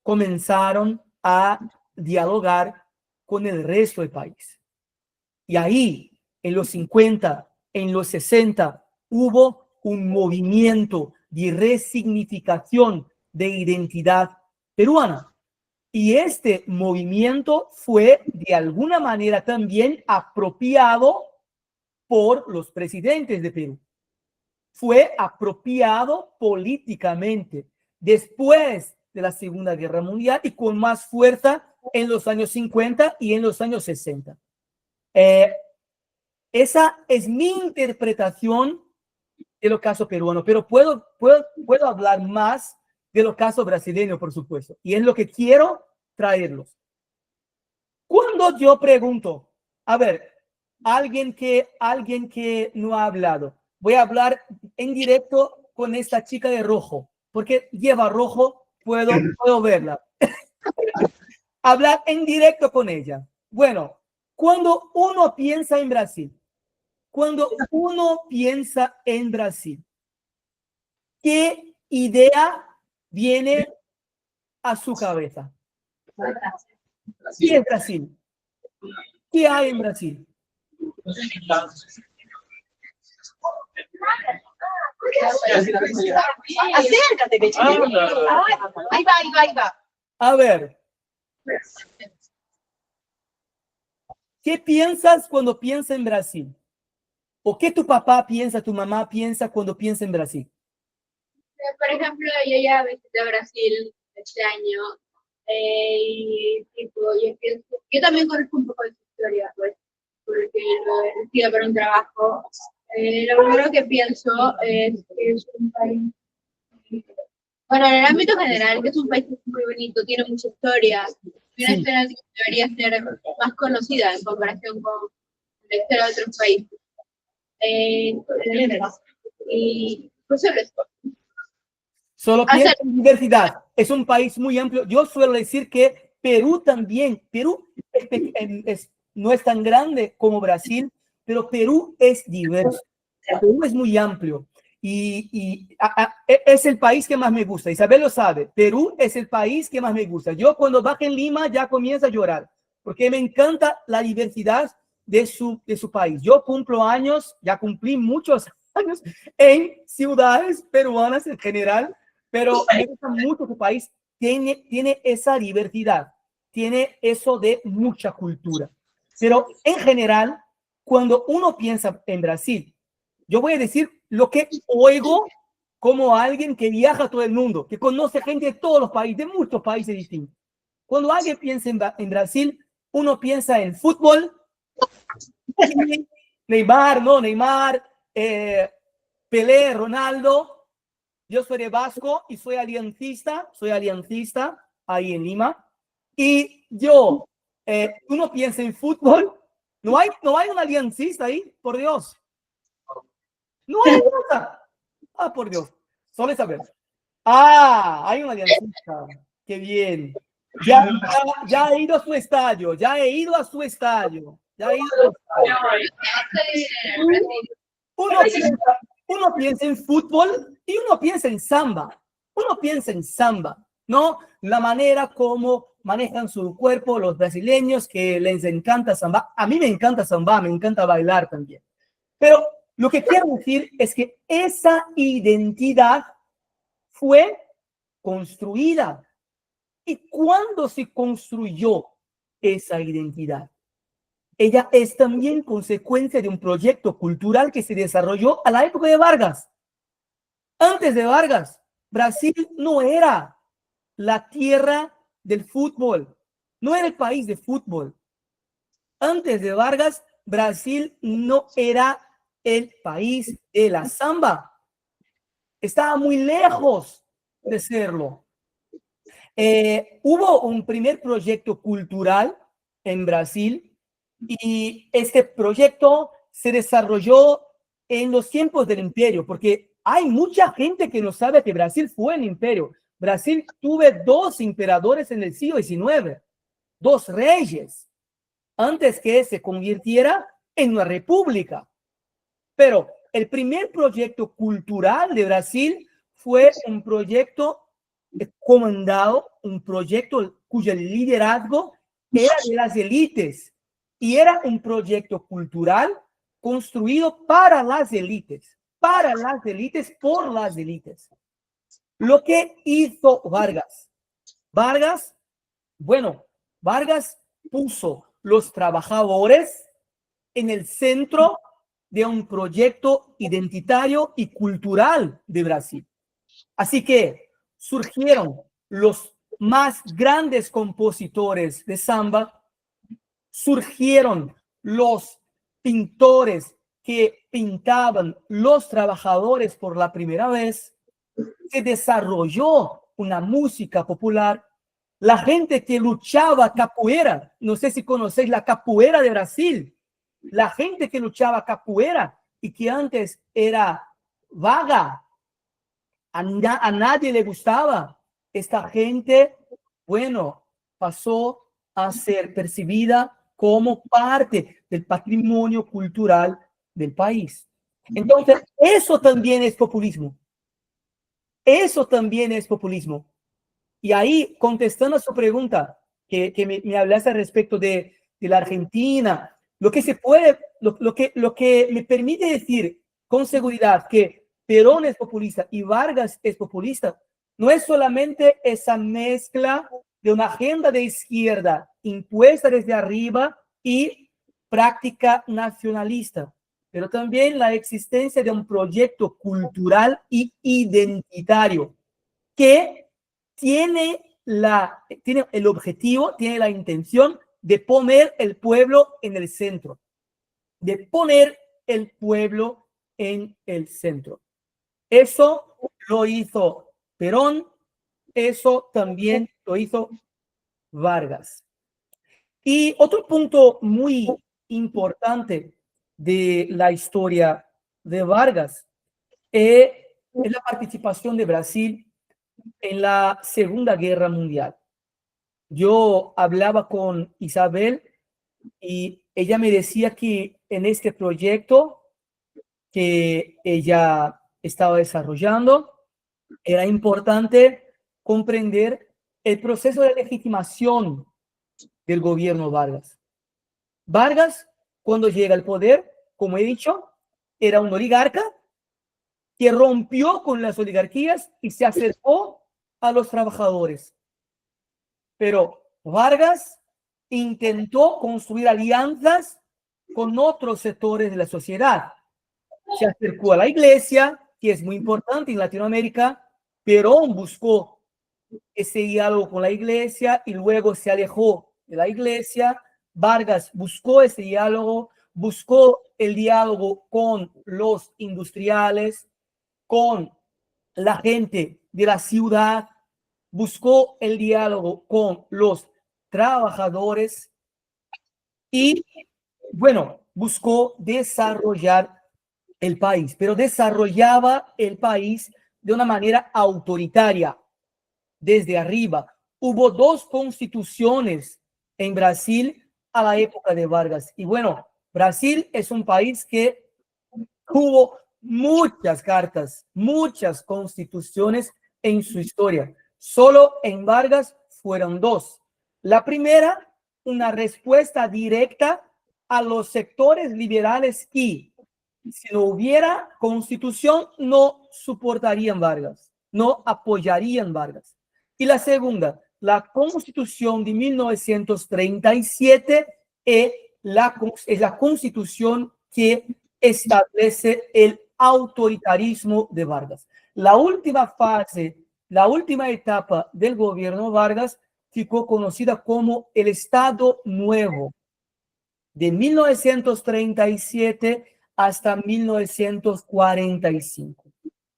comenzaron a dialogar con el resto del país. Y ahí, en los 50, en los 60, hubo un movimiento de resignificación de identidad peruana. Y este movimiento fue de alguna manera también apropiado por los presidentes de Perú. Fue apropiado políticamente después de la Segunda Guerra Mundial y con más fuerza en los años 50 y en los años 60. Esa es mi interpretación de los casos peruanos, pero puedo hablar más de los casos brasileños, por supuesto, y es lo que quiero traerlos. Cuando yo pregunto, a ver, alguien que no ha hablado, voy a hablar en directo con esta chica de rojo, porque lleva rojo, puedo verla. Hablar en directo con ella. Bueno, cuando uno piensa en Brasil, ¿qué idea viene a su cabeza? ¿Qué es Brasil? ¿Qué hay en Brasil? Acércate, que chico. Ahí va. A ver, ¿qué piensas cuando piensas en Brasil? ¿O qué tu papá piensa, tu mamá piensa cuando piensa en Brasil? Por ejemplo, yo ya visité Brasil este año y tipo, yo también conozco un poco de su historia, pues, porque lo he estudiado para un trabajo. Lo primero que pienso es que es un país, bueno, en el ámbito general, que es un país muy bonito, tiene mucha historia, y una historia que debería ser más conocida en comparación con la historia de otros países. Y pues sobre eso. Solo piensa en diversidad. Es un país muy amplio. Yo suelo decir que Perú también. Perú no es tan grande como Brasil, pero Perú es diverso. Perú es muy amplio. Y es el país que más me gusta. Isabel lo sabe. Perú es el país que más me gusta. Yo cuando bajo en Lima ya comienzo a llorar, porque me encanta la diversidad de su país. Yo cumplo años, ya cumplí muchos años en ciudades peruanas en general, pero me gusta mucho su país. Tiene esa diversidad, tiene eso de mucha cultura. Pero en general, cuando uno piensa en Brasil, yo voy a decir lo que oigo como alguien que viaja a todo el mundo, que conoce gente de todos los países, de muchos países distintos. Cuando alguien piensa en Brasil, uno piensa en fútbol, Neymar, ¿no? Neymar, Pelé, Ronaldo. Yo soy de Vasco y soy aliancista ahí en Lima. Y yo, uno piensa en fútbol, no hay un aliancista ahí, por Dios. No hay nada. Por Dios. Solo saber. Hay un aliancista. Qué bien. Ya he ido a su estadio, ya he ido a su estadio. Ya he ido a su estadio. Uno piensa en fútbol y uno piensa en samba. Uno piensa en samba, ¿no? La manera como manejan su cuerpo los brasileños, que les encanta samba. A mí me encanta samba, me encanta bailar también. Pero lo que quiero decir es que esa identidad fue construida. ¿Y cuándo se construyó esa identidad? Ella es también consecuencia de un proyecto cultural que se desarrolló a la época de Vargas. Antes de Vargas, Brasil no era la tierra del fútbol, no era el país de fútbol. Antes de Vargas, Brasil no era el país de la samba. Estaba muy lejos de serlo. Hubo un primer proyecto cultural en Brasil y este proyecto se desarrolló en los tiempos del imperio, porque hay mucha gente que no sabe que Brasil fue un imperio. Brasil tuvo 2 emperadores en el siglo XIX, 2 reyes, antes que se convirtiera en una república. Pero el primer proyecto cultural de Brasil fue un proyecto comandado, un proyecto cuyo liderazgo era de las élites y era un proyecto cultural construido para las élites, por las élites. Lo que hizo Vargas puso los trabajadores en el centro de un proyecto identitario y cultural de Brasil. Así que surgieron los más grandes compositores de samba, surgieron los pintores que pintaban los trabajadores por la primera vez, se desarrolló una música popular, la gente que luchaba capoeira, no sé si conocéis la capoeira de Brasil, la gente que luchaba capoeira y que antes era vaga, a nadie le gustaba. Esta gente, pasó a ser percibida como parte del patrimonio cultural del país. Entonces, eso también es populismo. Eso también es populismo. Y ahí, contestando a su pregunta, que me hablaste respecto de la Argentina, lo que me permite decir con seguridad que Perón es populista y Vargas es populista, no es solamente esa mezcla de una agenda de izquierda impuesta desde arriba y práctica nacionalista, pero también la existencia de un proyecto cultural y identitario que tiene el objetivo, tiene la intención de poner el pueblo en el centro, de poner el pueblo en el centro. Eso lo hizo Perón, eso también lo hizo Vargas. Y otro punto muy importante de la historia de Vargas es la participación de Brasil en la Segunda Guerra Mundial. Yo hablaba con Isabel y ella me decía que en este proyecto que ella estaba desarrollando, era importante comprender el proceso de legitimación del gobierno Vargas. Vargas, cuando llega al poder, como he dicho, era un oligarca que rompió con las oligarquías y se acercó a los trabajadores. Pero Vargas intentó construir alianzas con otros sectores de la sociedad. Se acercó a la iglesia, que es muy importante en Latinoamérica. Perón buscó ese diálogo con la iglesia y luego se alejó de la iglesia. Vargas buscó ese diálogo, buscó el diálogo con los industriales, con la gente de la ciudad, buscó el diálogo con los trabajadores y, buscó desarrollar el país, pero desarrollaba el país de una manera autoritaria, desde arriba, hubo 2 constituciones en Brasil a la época de Vargas. Y bueno, Brasil es un país que tuvo muchas cartas, muchas constituciones en su historia. Solo en Vargas fueron 2. La primera, una respuesta directa a los sectores liberales y si no hubiera constitución no soportarían Vargas, no apoyarían Vargas. Y la segunda, la constitución de 1937 es la constitución que establece el autoritarismo de Vargas. La última fase, la última etapa del gobierno Vargas ficou conocida como el Estado Nuevo, de 1937 hasta 1945.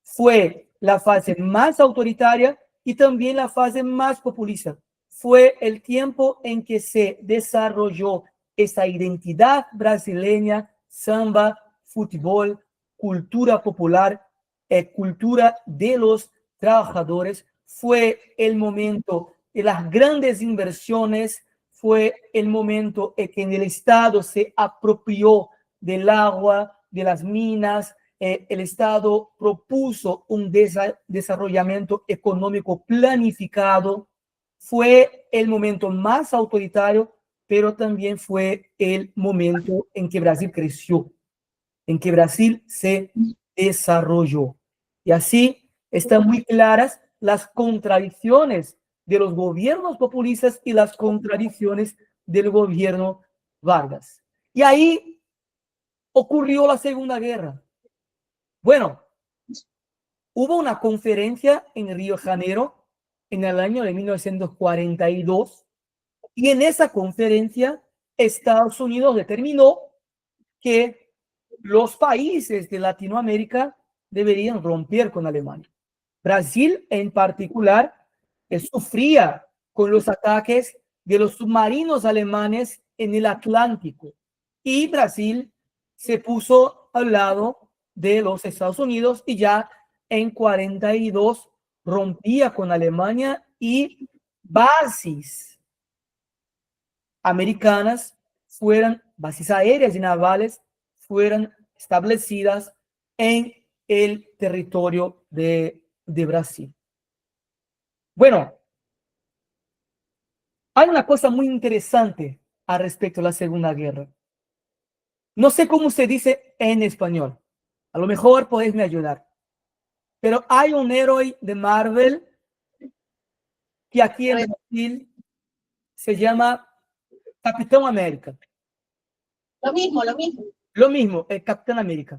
Fue la fase más autoritaria y también la fase más populista. Fue el tiempo en que se desarrolló esta identidad brasileña, samba, fútbol, cultura popular, cultura de los trabajadores. Fue el momento de las grandes inversiones, fue el momento en que el Estado se apropió del agua, de las minas. El Estado propuso un desarrollamiento económico planificado. Fue el momento más autoritario, pero también fue el momento en que Brasil creció, en que Brasil se desarrolló. Y así están muy claras las contradicciones de los gobiernos populistas y las contradicciones del gobierno Vargas. Y ahí ocurrió la Segunda Guerra. Bueno, hubo una conferencia en Río de Janeiro en el año de 1942 y en esa conferencia Estados Unidos determinó que los países de Latinoamérica deberían romper con Alemania. Brasil en particular sufría con los ataques de los submarinos alemanes en el Atlántico y Brasil se puso al lado de los Estados Unidos y ya en 42 rompía con Alemania y bases americanas bases aéreas y navales fueron establecidas en el territorio de Brasil. Bueno, hay una cosa muy interesante al respecto de la Segunda Guerra. No sé cómo se dice en español. A lo mejor podéis me ayudar. Pero hay un héroe de Marvel que aquí en Brasil se llama Capitán América. Lo mismo, lo mismo. Lo mismo, el Capitán América.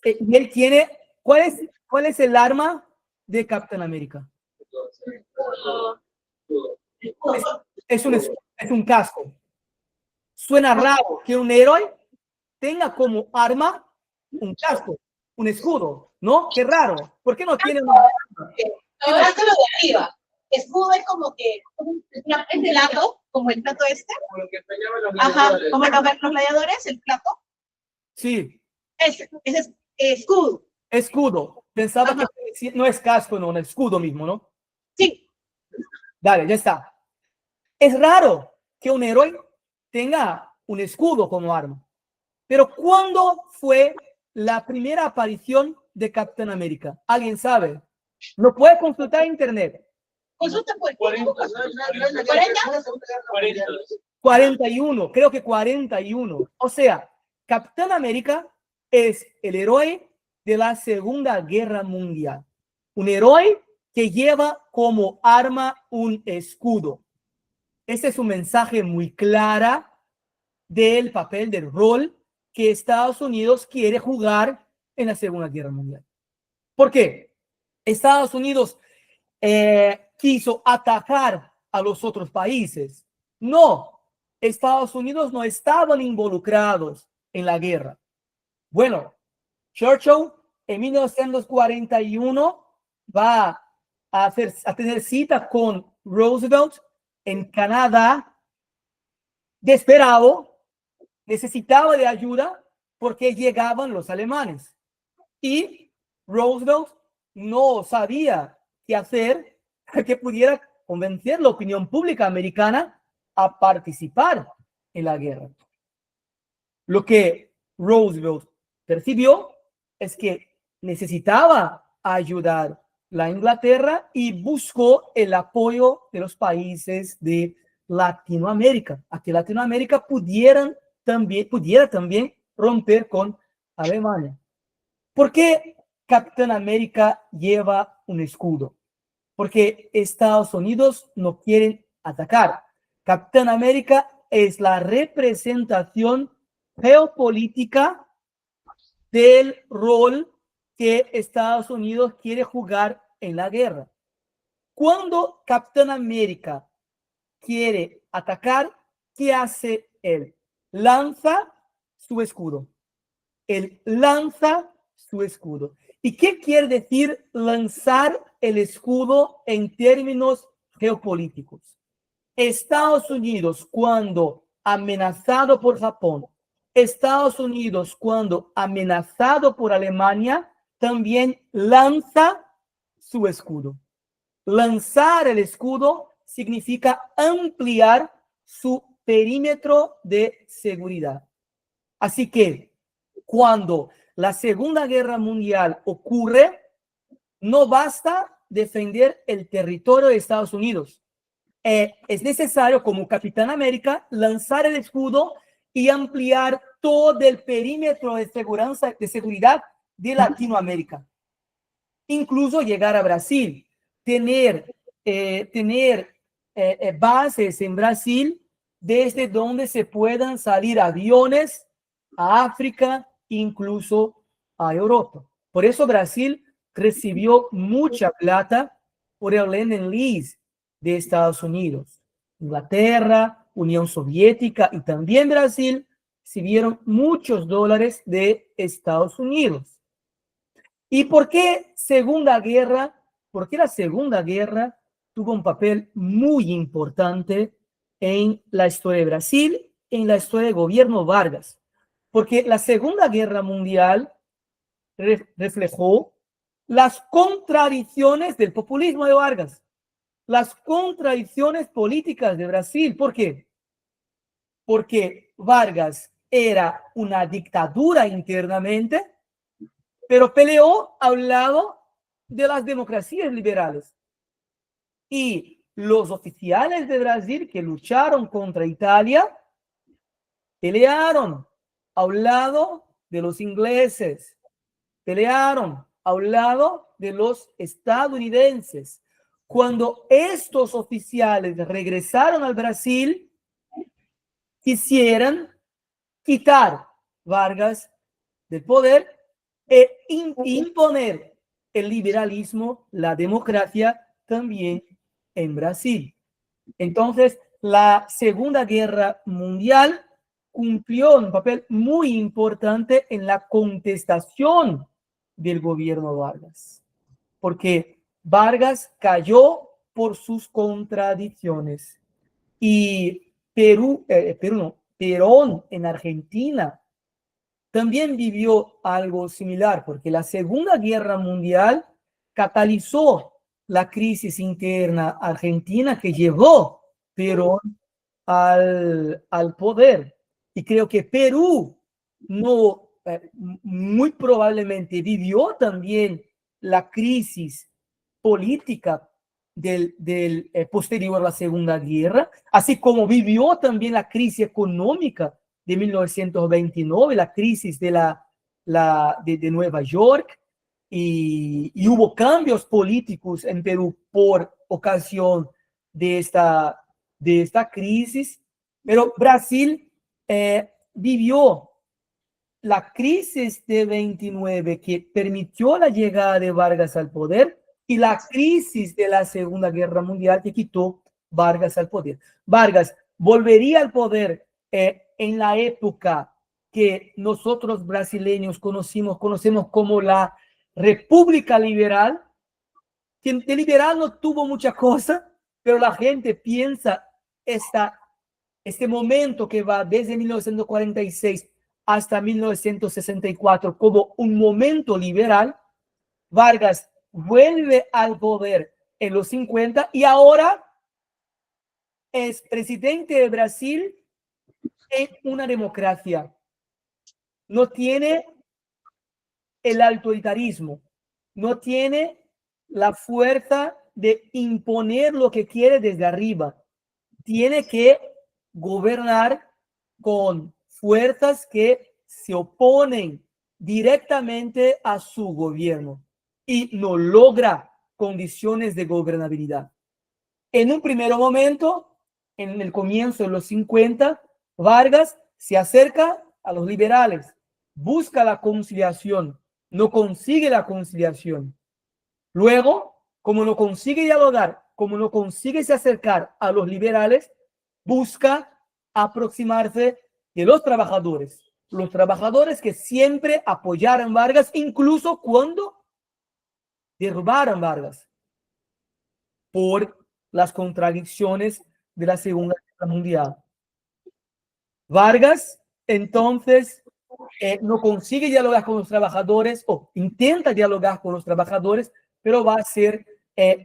Y él tiene, ¿cuál es el arma de Capitán América? Es un casco. Suena raro que un héroe tenga como arma un casco, un escudo, ¿no? Qué raro. ¿Por qué no tiene una arma? Ahora hazlo de arriba. Escudo es como que es de lado, como el plato este. Como lo que peleaban los Ajá, gladiadores. como los gladiadores, el plato. Sí, Ese es escudo. escudo. Pensaba que no es casco, no, un escudo mismo, ¿no? Sí. Dale, ya está. Es raro que un héroe tenga un escudo como arma. Pero ¿cuándo fue la primera aparición de Capitán América? ¿Alguien sabe? No puede consultar internet. Consulta pues. 40, 41, creo que 41. O sea, Capitán América es el héroe de la Segunda Guerra Mundial. Un héroe que lleva como arma un escudo. Este es un mensaje muy claro del papel, del rol que Estados Unidos quiere jugar en la Segunda Guerra Mundial. ¿Por qué? Estados Unidos quiso atacar a los otros países. No, Estados Unidos no estaban involucrados en la guerra. Bueno, Churchill en 1941 va a tener cita con Roosevelt en Canadá, desesperado, necesitaba de ayuda porque llegaban los alemanes. Y Roosevelt no sabía qué hacer que pudiera convencer la opinión pública americana a participar en la guerra. Lo que Roosevelt percibió es que necesitaba ayudar a la Inglaterra y buscó el apoyo de los países de Latinoamérica, a que Latinoamérica pudiera también romper con Alemania. ¿Por qué Capitán América lleva un escudo? Porque Estados Unidos no quiere atacar. Capitán América es la representación geopolítica del rol que Estados Unidos quiere jugar en la guerra. Cuando Capitán América quiere atacar, ¿qué hace él? Lanza su escudo. Él lanza su escudo. ¿Y qué quiere decir lanzar el escudo en términos geopolíticos? Estados Unidos, cuando amenazado por Japón, Estados Unidos, cuando amenazado por Alemania, también lanza su escudo. Lanzar el escudo significa ampliar su perímetro de seguridad. Así que cuando la Segunda Guerra Mundial ocurre, no basta defender el territorio de Estados Unidos. Es necesario, como Capitán América, lanzar el escudo y ampliar todo el perímetro de seguridad de Latinoamérica. Incluso llegar a Brasil, tener bases en Brasil desde donde se puedan salir aviones a África, incluso a Europa. Por eso Brasil recibió mucha plata por el Lend-Lease de Estados Unidos. Inglaterra, Unión Soviética y también Brasil recibieron muchos dólares de Estados Unidos. ¿Y por qué Segunda Guerra? Porque la Segunda Guerra tuvo un papel muy importante en la historia de Brasil, en la historia del gobierno Vargas. Porque la Segunda Guerra Mundial reflejó las contradicciones del populismo de Vargas, las contradicciones políticas de Brasil. ¿Por qué? Porque Vargas era una dictadura internamente, pero peleó al lado de las democracias liberales. Y los oficiales de Brasil que lucharon contra Italia pelearon al lado de los ingleses, pelearon al lado de los estadounidenses. Cuando estos oficiales regresaron al Brasil, quisieran quitar Vargas del poder e imponer el liberalismo, la democracia también en Brasil. Entonces, la Segunda Guerra Mundial cumplió un papel muy importante en la contestación del gobierno Vargas, porque Vargas cayó por sus contradicciones. Y Perón en Argentina también vivió algo similar, porque la Segunda Guerra Mundial catalizó la crisis interna argentina que llevó Perón al poder. Y creo que Perú muy probablemente vivió también la crisis política del posterior a la Segunda Guerra, así como vivió también la crisis económica de 1929, la crisis de Nueva York, y hubo cambios políticos en Perú por ocasión de esta crisis, pero Brasil vivió la crisis de 29 que permitió la llegada de Vargas al poder y la crisis de la Segunda Guerra Mundial que quitó Vargas al poder. Vargas volvería al poder en la época que nosotros brasileños conocemos como la República Liberal, que de liberal no tuvo mucha cosa, pero la gente piensa este momento que va desde 1946 hasta 1964 como un momento liberal. Vargas vuelve al poder en los 50 y ahora es presidente de Brasil en una democracia. No tiene el autoritarismo, no tiene la fuerza de imponer lo que quiere desde arriba. Tiene que gobernar con fuerzas que se oponen directamente a su gobierno y no logra condiciones de gobernabilidad. En un primer momento, en el comienzo de los 50, Vargas se acerca a los liberales, busca la conciliación, no consigue la conciliación. Luego, como no consigue dialogar, como no consigue se acercar a los liberales, busca aproximarse de los trabajadores que siempre apoyaron Vargas, incluso cuando derrubaron Vargas por las contradicciones de la Segunda Guerra Mundial. Vargas, entonces, no consigue dialogar con los trabajadores o intenta dialogar con los trabajadores, pero va a ser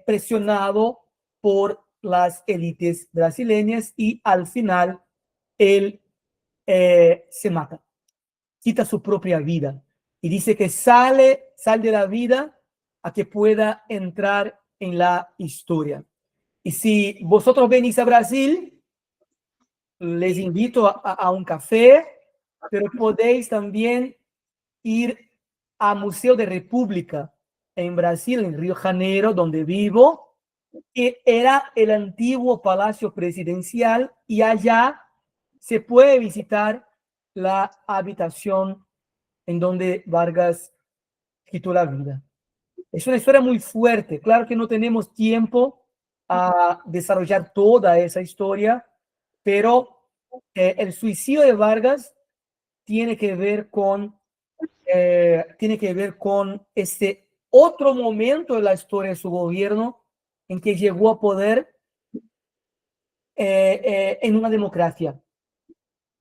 presionado por las élites brasileñas y al final él se mata, quita su propia vida y dice que sale de la vida a que pueda entrar en la historia. Y si vosotros venís a Brasil, les invito a un café, pero podéis también ir al Museo de República en Brasil, en Río de Janeiro, donde vivo, que era el antiguo Palacio Presidencial, y allá se puede visitar la habitación en donde Vargas quitó la vida. Es una historia muy fuerte. Claro que no tenemos tiempo a desarrollar toda esa historia, pero el suicidio de Vargas tiene que ver con este otro momento de la historia de su gobierno en que llegó a poder en una democracia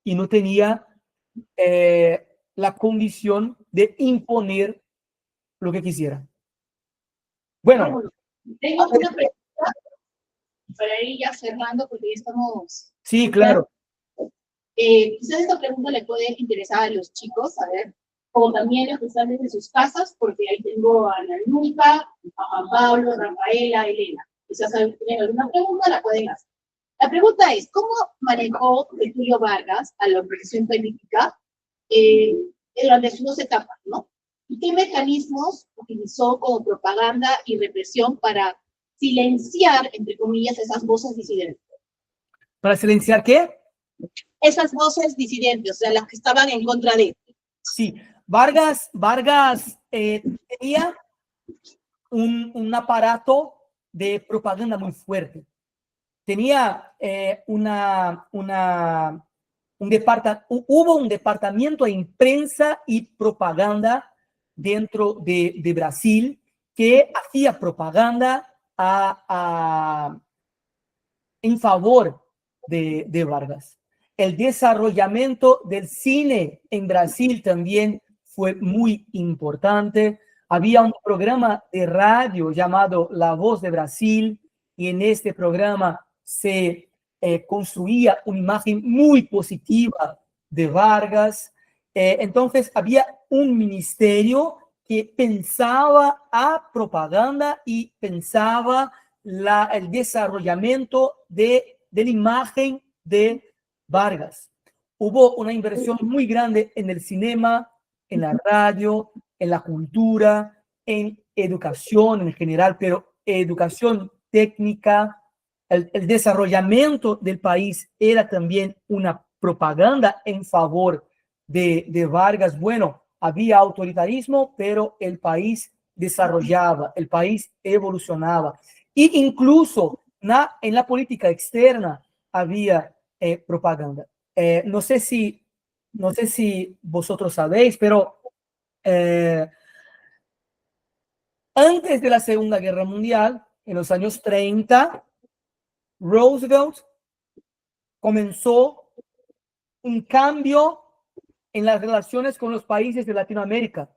y no tenía la condición de imponer lo que quisiera. Bueno, tengo una pregunta para ir ya cerrando porque ya estamos. sí, claro. Quizás esta pregunta le puede interesar a los chicos, a ver, como también los que están desde sus casas, porque ahí tengo a Ana Luca, a Juan Pablo, a Rafaela, a Elena. Quizás tienen alguna pregunta, la pueden hacer. La pregunta es, ¿cómo manejó Getúlio Vargas a la oposición política durante sus dos etapas, ¿no? ¿Y qué mecanismos utilizó como propaganda y represión para silenciar, entre comillas, esas voces disidentes? ¿Para silenciar qué? Esas voces disidentes, o sea, las que estaban en contra de él. Sí, Vargas tenía un aparato de propaganda muy fuerte. Tenía hubo un departamento de prensa y propaganda dentro de Brasil que hacía propaganda en favor de Vargas. El desarrollamiento del cine en Brasil también fue muy importante. Había un programa de radio llamado La Voz de Brasil y en este programa se construía una imagen muy positiva de Vargas. Entonces había un ministerio que pensaba a propaganda y pensaba el desarrollamiento de la imagen de Vargas. Hubo una inversión muy grande en el cinema, en la radio, en la cultura, en educación en general, pero educación técnica. El desarrollamiento del país era también una propaganda en favor de Vargas. Bueno, había autoritarismo, pero el país desarrollaba, el país evolucionaba. Y incluso en la política externa había propaganda. No sé si vosotros sabéis, pero antes de la Segunda Guerra Mundial, en los años 30, Roosevelt comenzó un cambio en las relaciones con los países de Latinoamérica,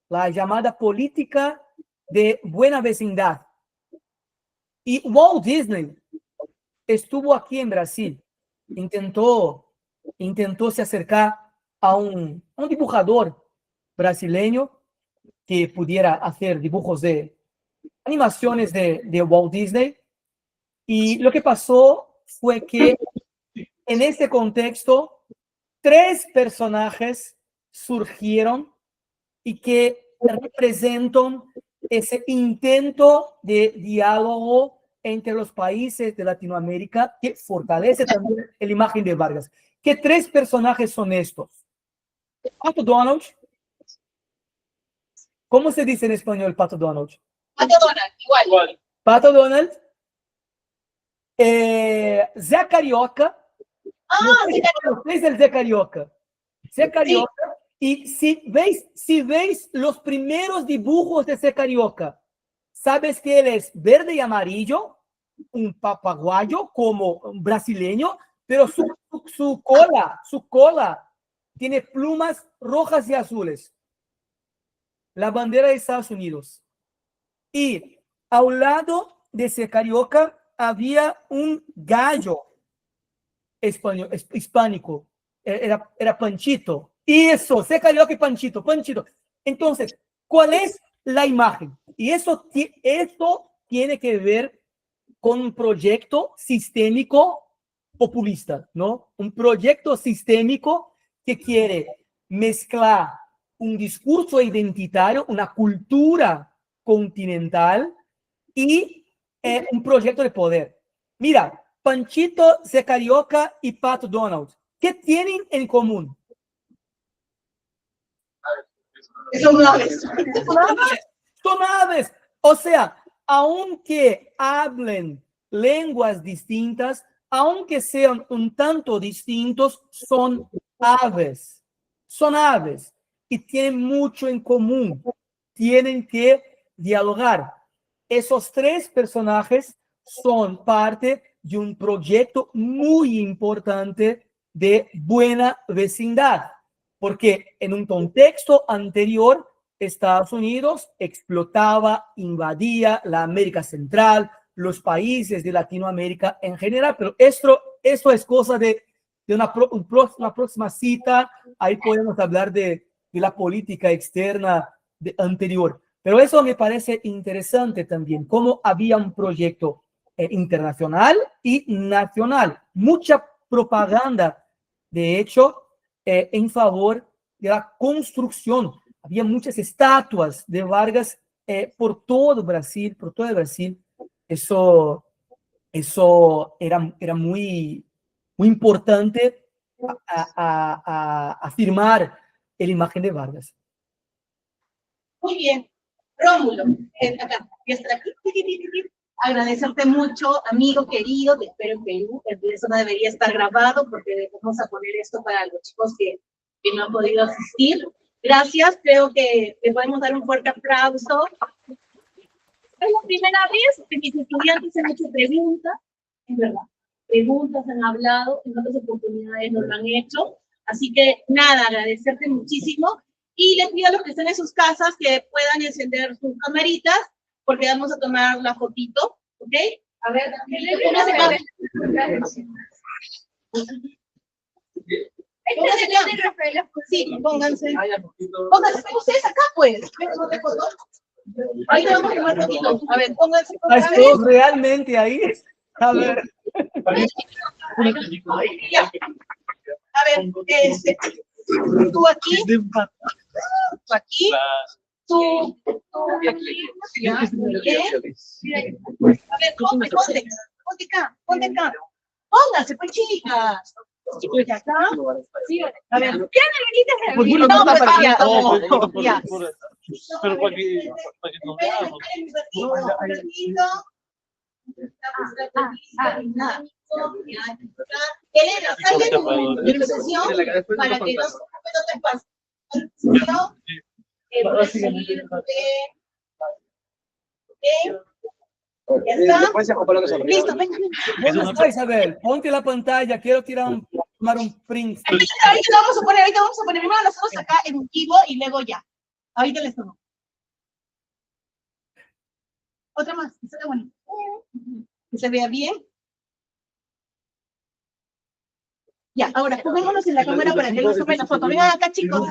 la llamada política de buena vecindad. Y Walt Disney estuvo aquí en Brasil, intentó se acercar a un dibujador brasileño que pudiera hacer dibujos de animaciones de Walt Disney. Y lo que pasó fue que en este contexto, 3 personajes surgieron y que representan ese intento de diálogo entre los países de Latinoamérica que fortalece también la imagen de Vargas. ¿Qué 3 personajes son estos? Pato Donald. ¿Cómo se dice en español Pato Donald? Pato Donald, igual. Pato Donald. Zé Carioca. Es el Zé Carioca. Zé Carioca. Sí. Y si veis los primeros dibujos de Zé Carioca, sabes que él es verde y amarillo, un papagayo como un brasileño, pero su cola tiene plumas rojas y azules. La bandera de Estados Unidos. Y a un lado de Zé Carioca había un gallo hispánico. Era Panchito. Y eso, Zé Carioca y Panchito. Entonces, ¿cuál es la imagen? Y eso tiene que ver con un proyecto sistémico populista, ¿no? Un proyecto sistémico que quiere mezclar un discurso identitario, una cultura continental y un proyecto de poder. Mira, Panchito, Zé Carioca y Pato Donald, ¿qué tienen en común? Son aves. Son aves. O sea, aunque hablen lenguas distintas, aunque sean un tanto distintos, son aves. Son aves y tienen mucho en común. Tienen que dialogar. Esos 3 personajes son parte de un proyecto muy importante de buena vecindad, porque en un contexto anterior, Estados Unidos explotaba, invadía la América Central, los países de Latinoamérica en general, pero esto es cosa de una próxima cita. Ahí podemos hablar de la política externa anterior. Pero eso me parece interesante también, cómo había un proyecto internacional y nacional. Mucha propaganda, de hecho, en favor de la construcción. Había muchas estatuas de Vargas por todo Brasil, Eso era muy importante a afirmar la imagen de Vargas. Muy bien. Rómulo, acá, ya está aquí. Agradecerte mucho, amigo querido, te espero en Perú. Eso no debería estar grabado porque vamos a poner esto para los chicos que no han podido asistir. Gracias, creo que les podemos dar un fuerte aplauso. Es la primera vez que mis estudiantes han hecho preguntas, es verdad, preguntas han hablado, en otras oportunidades no lo han hecho. Así que nada, agradecerte muchísimo. Y les pido a los que estén en sus casas que puedan encender sus camaritas, porque vamos a tomar la fotito, ¿ok? A ver, pónganse acá. Sí, pónganse. Pónganse ustedes acá, pues. Ahí te vamos a tomar fotito. A ver, pónganse. ¿Estás realmente ahí? A ver. Ya. A ver, tú aquí, tú aquí, tú aquí, ya, muy bien. A ver, ponte acá, pónganse, pues chicas. Ya está. A ver, ¿qué necesitas? No, pues ya. Pero Elena, sale tu sesión para que no te pase. Listo, venga. ¿Dónde está Isabel? Ponte la pantalla, quiero tomar un print. Ahorita vamos a poner, primero las cosas acá en vivo y luego ya. Ahorita les tomo. Otra más, que se vea bonito. Que se vea bien. Ya, ahora pongámonos en la cámara para que nos tomen la foto. Vengan acá, chicos.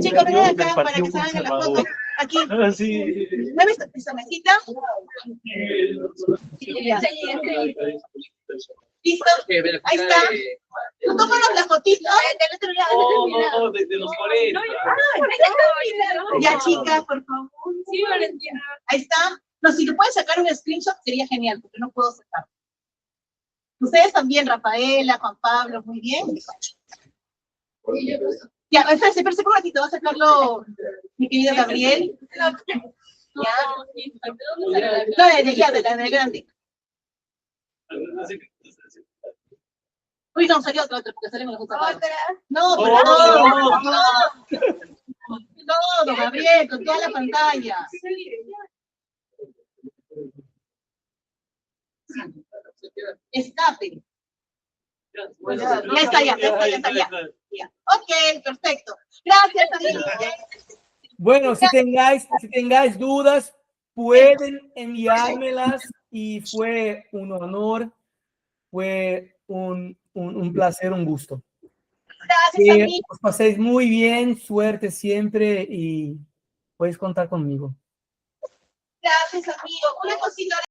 Chicos, vengan acá para que se hagan la foto. Aquí. Sí. ¿Mueves esta mesita? Ya. ¿Listo? Ahí está. Tú tómanos la fotito. Del otro lado. No, de los 40. Ya, chicas, por favor. Sí, Valentina. Ahí está. No, si le pueden sacar un screenshot sería genial, porque no puedo sacar. Ustedes también, Rafaela, Juan Pablo, muy bien. Ya, espérense un ratito, va a sacarlo mi querido Gabriel. Ya. No, de la grande. Uy, no, salió otra, porque salimos los otros. No, pero no, Gabriel, con toda la pantalla. Escape. Ya está, ya. Ok, perfecto. Gracias, amigos. Bueno, si tengáis dudas, pueden enviármelas y fue un honor, fue un placer, un gusto. Gracias, amigos. Os paséis muy bien, suerte siempre y podéis contar conmigo. Gracias, amigo. Una cosita.